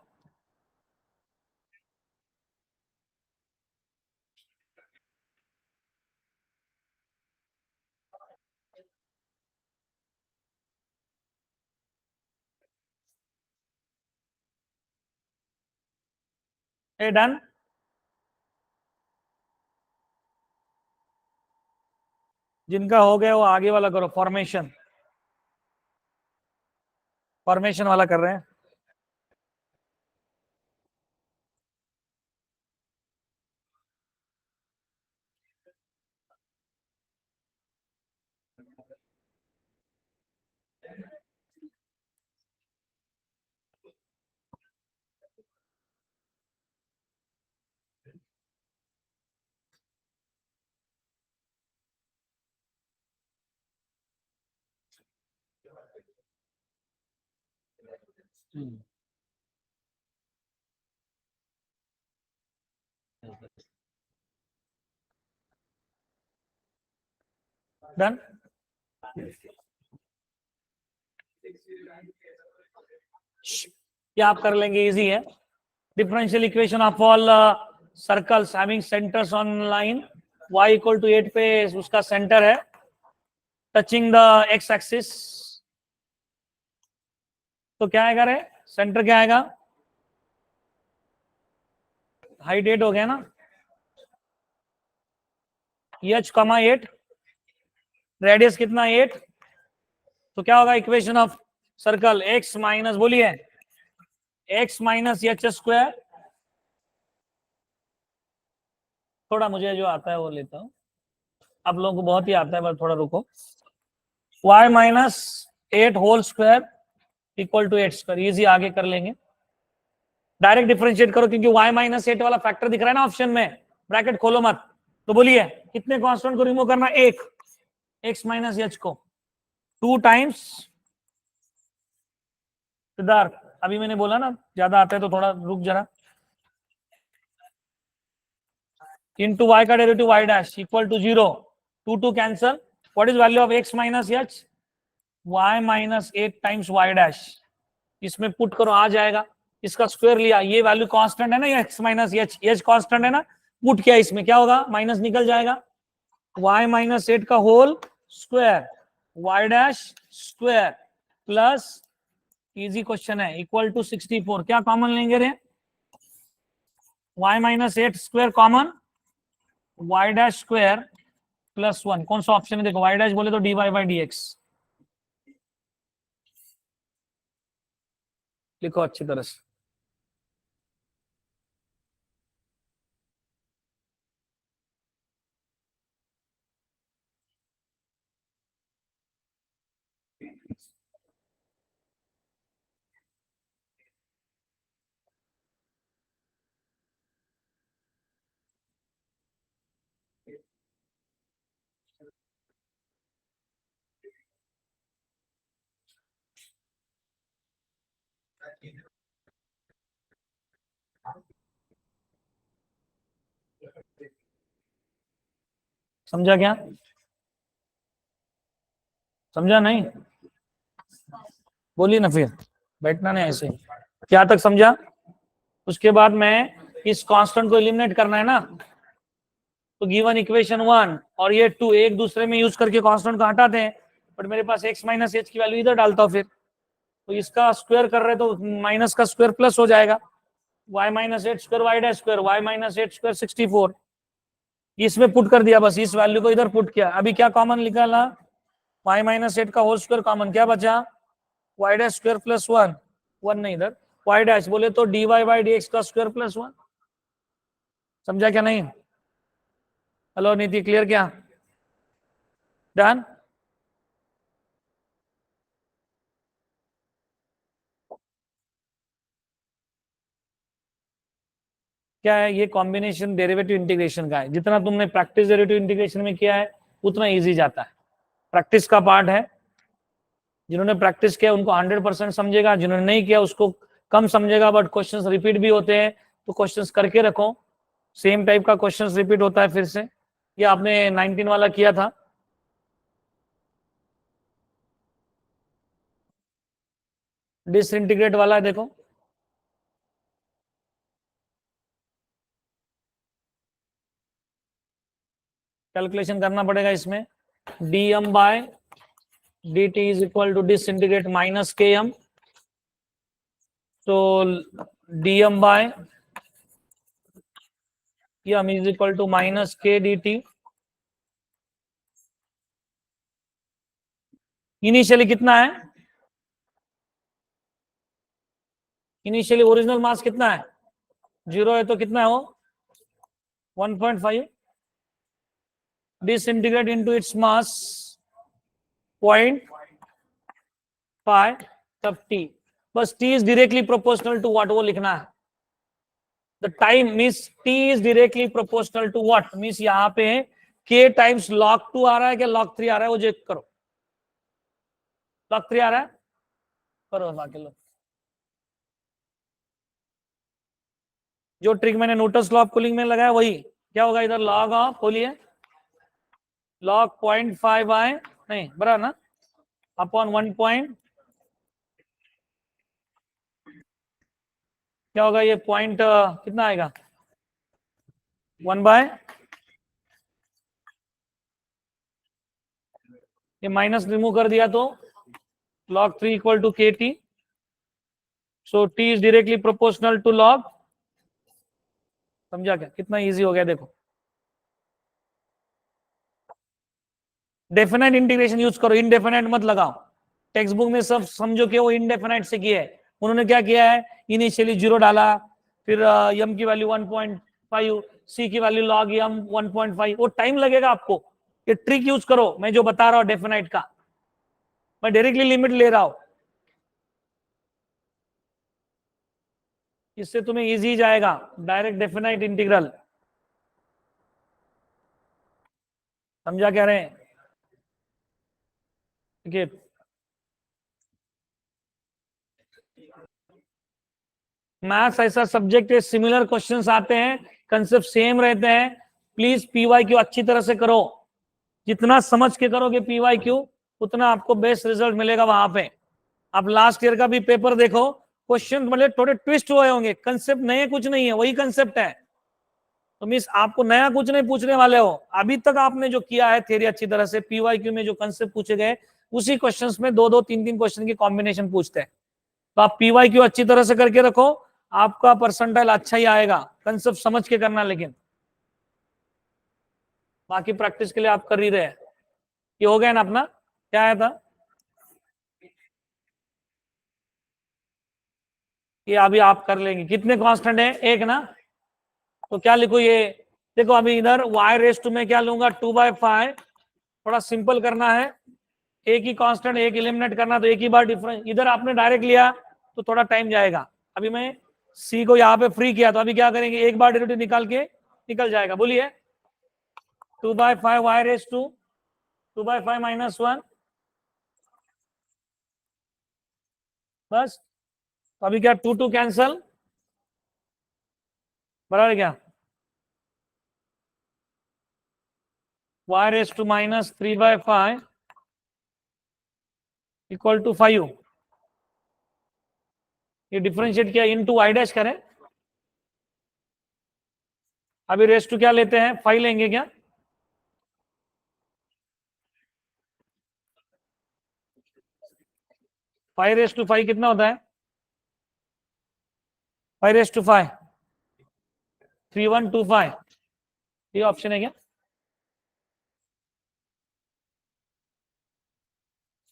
ए डन. जिनका हो गया वो आगे वाला करो. फॉर्मेशन वाला कर रहे हैं. डन. क्या आप कर लेंगे. इजी है. Differential equation of all circles having centres on line y equal to 8 पे उसका सेंटर है टचिंग द x एक्सिस. तो क्या आएगा रे. सेंटर क्या आएगा. हाइट 8 हो गया ना. h, 8 रेडियस कितना 8. तो क्या होगा equation of circle x minus बोलिए x माइनस एच स्क्वायर. थोड़ा मुझे जो आता है वो लेता हूं. आप लोगों को बहुत ही आता है बस थोड़ा रुको. y minus 8 whole square equal to 8 square. Easy आगे कर लेंगे. डायरेक्ट डिफरेंशिएट करो क्योंकि y माइनस 8 वाला फैक्टर दिख रहा है ना ऑप्शन में. ब्रैकेट खोलो मत. तो बोलिए कितने कांस्टेंट को रिमूव करना. एक x माइनस एच को 2 टाइम्स. सिद्धार्थ अभी मैंने बोला ना ज्यादा आता है तो थोड़ा रुक जरा. इंटू y का derivative y dash equal to 0. 2 cancel. What is value of x minus H. y minus 8 times y dash. इसमें पुट करो आ जाएगा. इसका स्क्वायर लिया. ये वैल्यू कांस्टेंट है ना. ये x माइनस एच कांस्टेंट है ना. पुट किया इसमें क्या होगा. माइनस निकल जाएगा. y माइनस 8 का whole square y dash square plus easy question है इक्वल टू 64. क्या कॉमन लेंगे रे. y minus 8 square common. y dash square plus 1. कौन सा ऑप्शन है देखो. y डैश बोले तो dy बाई dx. लिखो अच्छी तरह से. समझा क्या. समझा नहीं. बोलिए ना फिर. बैठना नहीं ऐसे. क्या तक समझा. उसके बाद में इस कांस्टेंट को एलिमिनेट करना है ना. तो गिवन इक्वेशन 1 और ये 2 एक दूसरे में यूज करके कांस्टेंट को हटाते हैं. बट मेरे पास x माइनस एच की वैल्यू इधर डालता हूँ. फिर तो इसका स्क्वायर कर रहे तो माइनस का स्क्वायर प्लस हो जाएगा. y minus 8 square y dash square y minus 8 square 64. इसमें पुट कर दिया बस. इस वैल्यू को इधर पुट किया. अभी क्या कॉमन निकाला. y माइनस 8 का होल स्क्वायर कॉमन. क्या बचा y डैश स्क्वायर प्लस 1. 1 नहीं इधर. y डैश बोले तो dy बाई dx का स्क्वायर प्लस 1. समझा क्या नहीं. हेलो नीति क्लियर क्या. डन. क्या है ये कॉम्बिनेशन डेरिवेटिव इंटीग्रेशन का है. जितना तुमने प्रैक्टिस डेरिवेटिव इंटीग्रेशन में किया है उतना इजी जाता है. प्रैक्टिस का पार्ट है. जिन्होंने प्रैक्टिस किया उनको 100% समझेगा, जिन्होंने नहीं किया उसको कम समझेगा, बट क्वेश्चंस रिपीट भी होते हैं तो क्वेश्चंस करके रखो। सेम टाइप का क्वेश्चंस रिपीट होता है फिर से। ये आपने 19 वाला किया था। डिसइंटीग्रेट वाला है, देखो कैलकुलेशन करना पड़ेगा इसमें। dm by dt is equal to disintegrate minus km, तो dm by m is equal to minus k dt। Initially कितना है, इनिशियली ओरिजिनल मास कितना है, 0 है, तो कितना है वो 1.5 डिसइंटीग्रेट इनटू इट्स मास 0.5 तब t, बस t is directly proportional to what, वो लिखना है। The time means t is directly proportional to what, means यहाँ पे k टाइम्स log 2 आ रहा है क्या log 3 आ रहा है, वो चेक करो। log 3 आ रहा है, करो बाकी लोग। जो ट्रिक मैंने नोटस लॉ ऑफ कूलिंग में लगाया वही क्या होगा, इधर log ऑफ बोलिए log 0.5 आए नहीं बराबर ना अपॉन 1 पॉइंट, क्या होगा ये पॉइंट कितना आएगा 1 बाय, ये माइनस रिमूव कर दिया तो log 3 equal to kt, so t is directly proportional to log, समझा क्या, कितना इजी हो गया देखो। डेफिनेट इंटीग्रेशन यूज करो, इनडेफिनेट मत लगाओ। टेक्स्ट बुक में सब समझो कि वो इनडेफिनेट से किया है, उन्होंने क्या किया है इनिशियली 0 डाला, फिर m की वैल्यू 1.5, c की वैल्यू log m 1.5, वो टाइम लगेगा आपको। ये ट्रिक यूज करो, मैं जो बता रहा हूं डेफिनेट का, मैं डायरेक्टली लिमिट ले रहा हूं, इससे तुम्हें इजी जाएगा डायरेक्ट डेफिनेट इंटीग्रल। समझा कह रहे हैं, ठीक है। मैथ्स ऐसा सब्जेक्ट है, सिमिलर क्वेश्चंस आते हैं, कंसेप्ट सेम रहते हैं। प्लीज पीवाईक्यू अच्छी तरह से करो, जितना समझ के करोगे पीवाईक्यू उतना आपको बेस्ट रिजल्ट मिलेगा वहां पे। आप लास्ट ईयर का भी पेपर देखो, क्वेश्चन मतलब थोड़े ट्विस्ट हुए होंगे, कंसेप्ट नए कुछ नहीं है, वही कंसेप्ट है। तो मीन्स आपको नया कुछ नहीं पूछने वाले हो, अभी तक आपने जो किया है थियरी अच्छी तरह से, पीवाईक्यू में जो कंसेप्ट पूछे गए उसी क्वेश्चंस में 2-2, 3-3 क्वेश्चन की कॉम्बिनेशन पूछते हैं। तो आप पीवाईक्यू अच्छी तरह से करके रखो, आपका परसेंटाइल अच्छा ही आएगा, कंसेप्ट समझ के करना। लेकिन बाकी प्रैक्टिस के लिए आप कर ही रहे हैं। ये हो गया ना अपना, क्या आया था ये अभी आप कर लेंगे। कितने कांस्टेंट है, एक ना, तो क्या लिखो ये, देखो अभी इधर y रेस टू में क्या लूंगा 2/5, थोड़ा सिंपल करना है, एक ही कांस्टेंट एक एलिमिनेट करना, तो एक ही बार डिफरेंस, इधर आपने डायरेक्ट लिया तो थोड़ा टाइम जाएगा। अभी मैं c को यहाँ पे फ्री किया, तो अभी क्या करेंगे एक बार डेरिवेटिव निकाल के निकल जाएगा। बोलिए 2/5 y रेस टू 2/5 माइनस 1, बस। तो अभी क्या 2 कैंसल, बराबर क्या y raise to minus 3/5 equal to 5, ये डिफरेंशिएट किया इनटू y डैश करें। अभी रेस टू क्या लेते हैं 5 लेंगे क्या, फाइव रेस टू 5 कितना होता है 5 रेस टू 5 3125, ये ऑप्शन है क्या,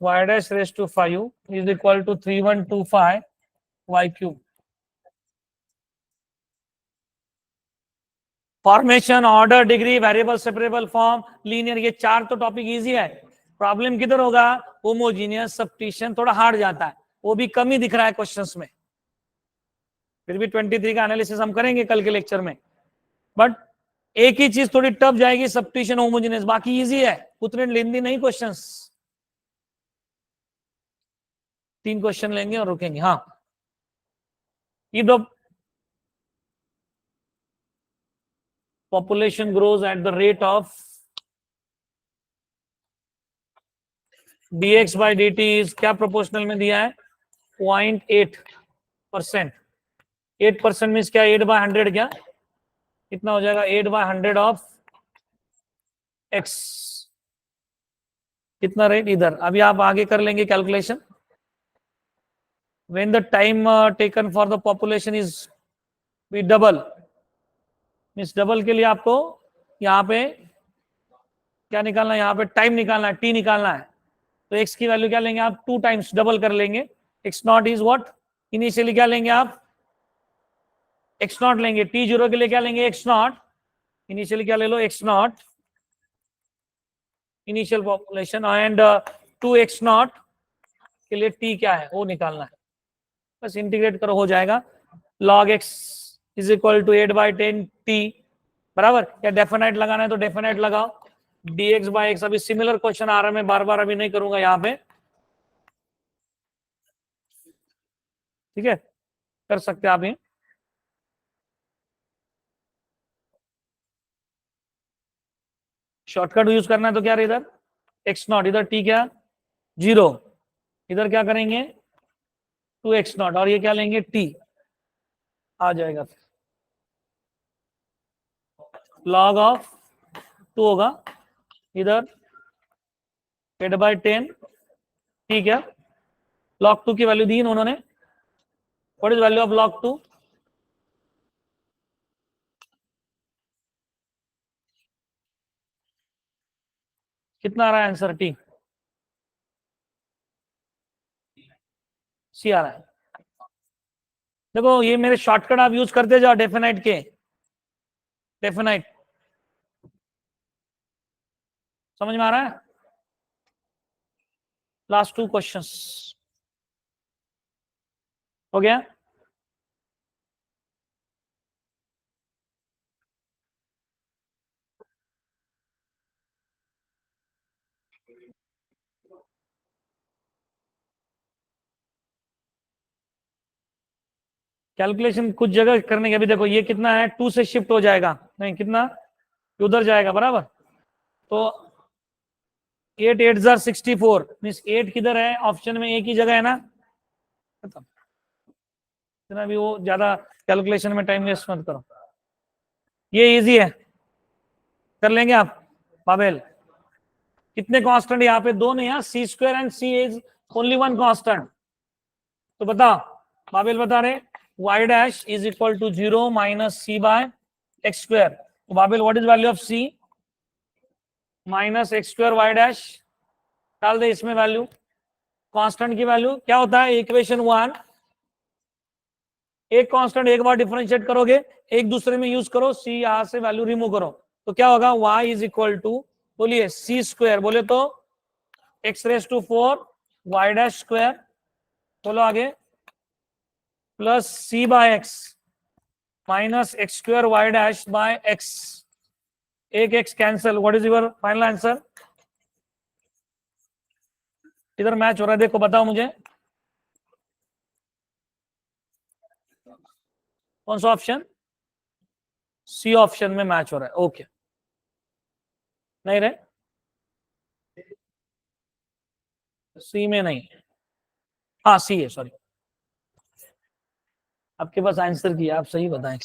y dash raise to 5 is equal to 3125 y cube. Formation, order, degree, variable separable form, linear, ये 4 तो टॉपिक इजी है। प्रॉब्लम किधर होगा, होमोजीनियस सब्स्टिट्यूशन थोड़ा हार्ड जाता है, वो भी कम ही दिख रहा है क्वेश्चंस में। फिर भी 23 का एनालिसिस हम करेंगे कल के लेक्चर में, बट एक ही चीज थोड़ी टफ जाएगी, सब्स्टिट्यूशन होमोजीनियस, बाकी इजी है, उतने लेंदी नहीं क्वेश्चंस। 3 क्वेश्चन लेंगे और रुकेंगे। हाँ, if the population grows at the rate of dx by dt is क्या प्रोपोर्शनल में दिया है 0.8%। 8% मीन्स क्या 8/100 क्या कितना हो जाएगा 8/100 ऑफ x कितना रेट इधर। अभी आप आगे कर लेंगे calculation. when the time taken for the population is be double means double के लिए आपको यहाँ पे क्या निकालना है यहाँ पे टाइम निकालना है t निकालना है। तो x की वैल्यू क्या लेंगे आप 2 टाइम्स डबल कर लेंगे। x not is what initially क्या लेंगे आप x नॉट लेंगे। t0 के लिए क्या लेंगे x नॉट इनिशियली क्या ले लो x not initial population and 2x not के लिए t क्या है वो निकालना है। बस इंटीग्रेट करो हो जाएगा। log x is equal to 8/10 t बराबर। या डेफिनेट लगाना है तो डेफिनेट लगाओ dx बाय x। अभी सिमिलर क्वेश्चन आ रहा है मैं बार बार अभी नहीं करूंगा यहाँ पे, ठीक है कर सकते हैं आप ये। शॉर्टकट यूज करना है तो क्या इधर x नॉट इधर t क्या 0 इधर क्या करेंगे 2x नॉट और ये क्या लेंगे t आ जाएगा। log ऑफ 2 होगा इधर 8/10 ठीक है। log 2 की वैल्यू दी उन्होंने। What is value of log 2 कितना आ रहा है आंसर t सी आ रहा है। देखो ये मेरे शॉर्टकट आप यूज करते जाओ डेफिनेट के। डेफिनेट समझ में आ रहा है। लास्ट 2 क्वेश्चंस हो गया। कैलकुलेशन कुछ जगह करने के अभी देखो ये कितना है 2 से शिफ्ट हो जाएगा नहीं कितना उधर जाएगा बराबर। तो 8 8 64 मीन्स 8 किधर है ऑप्शन में एक ही जगह है ना। इतना भी वो ज्यादा कैलकुलेशन में टाइम वेस्ट मत करो। ये इजी है कर लेंगे आप। पाबेल कितने कांस्टेंट यहाँ पे 2 नहीं यहाँ c² and c is only 1 constant. तो बता पाबेल बता रहे y dash is equal to 0 minus c/x²। तो Pabel what is value of c minus x² y dash डाल दे इसमें वैल्यू। कांस्टेंट की वैल्यू क्या होता है इक्वेशन 1 एक कांस्टेंट एक बार डिफरेंशिएट करोगे एक दूसरे में यूज करो c यहां से वैल्यू रिमूव करो तो क्या होगा y इज इक्वल टू बोलिए c² बोले तो x⁴ y डैश स्क्वायर बोलो आगे plus c/x minus x² y dash by x। एक x cancel. What is your final answer. इधर मैच हो रहा है देखो बताओ मुझे कौन सा ऑप्शन सी ऑप्शन में मैच हो रहा है। ओके नहीं रे सी में नहीं हाँ सी है सॉरी आपके पास आंसर किया आप सही बताएं।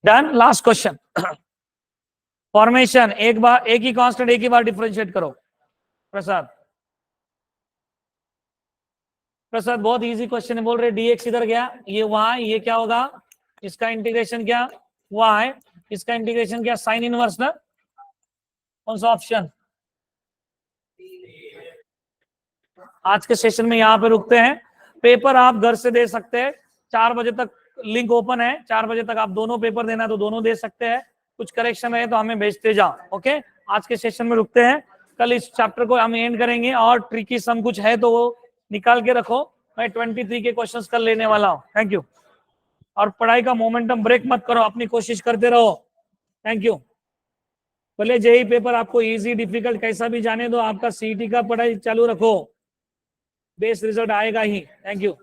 डन लास्ट क्वेश्चन फॉर्मेशन एक बार एक ही कांस्टेंट एक ही बार डिफरेंशिएट करो। प्रसाद प्रसाद बहुत इजी क्वेश्चन है बोल रहे dx इधर गया ये y ये क्या होगा इसका इंटीग्रेशन क्या y इसका इंटीग्रेशन क्या साइन इनवर्स ना कौन सा ऑप्शन। आज के सेशन में यहाँ पे रुकते हैं। पेपर आप घर से दे सकते हैं 4 बजे तक लिंक ओपन है 4 बजे तक आप दोनों पेपर देना है तो दोनों दे सकते हैं। कुछ करेक्शन है तो हमें भेजते जाओ। ओके आज के सेशन में रुकते हैं कल इस चैप्टर को हम एंड करेंगे और ट्रिकी सम कुछ है तो वो निकाल के रखो। मैं 23 के क्वेश्चंस कल लेने वाला हूँ। Thank you. और पढ़ाई का मोमेंटम ब्रेक मत करो अपनी कोशिश करते रहो। Thank you. भले जेई पेपर आपको इजी डिफिकल्ट कैसा भी जाने दो आपका सीईटी का पढ़ाई चालू रखो। बेस रिजल्ट आएगा ही। Thank you.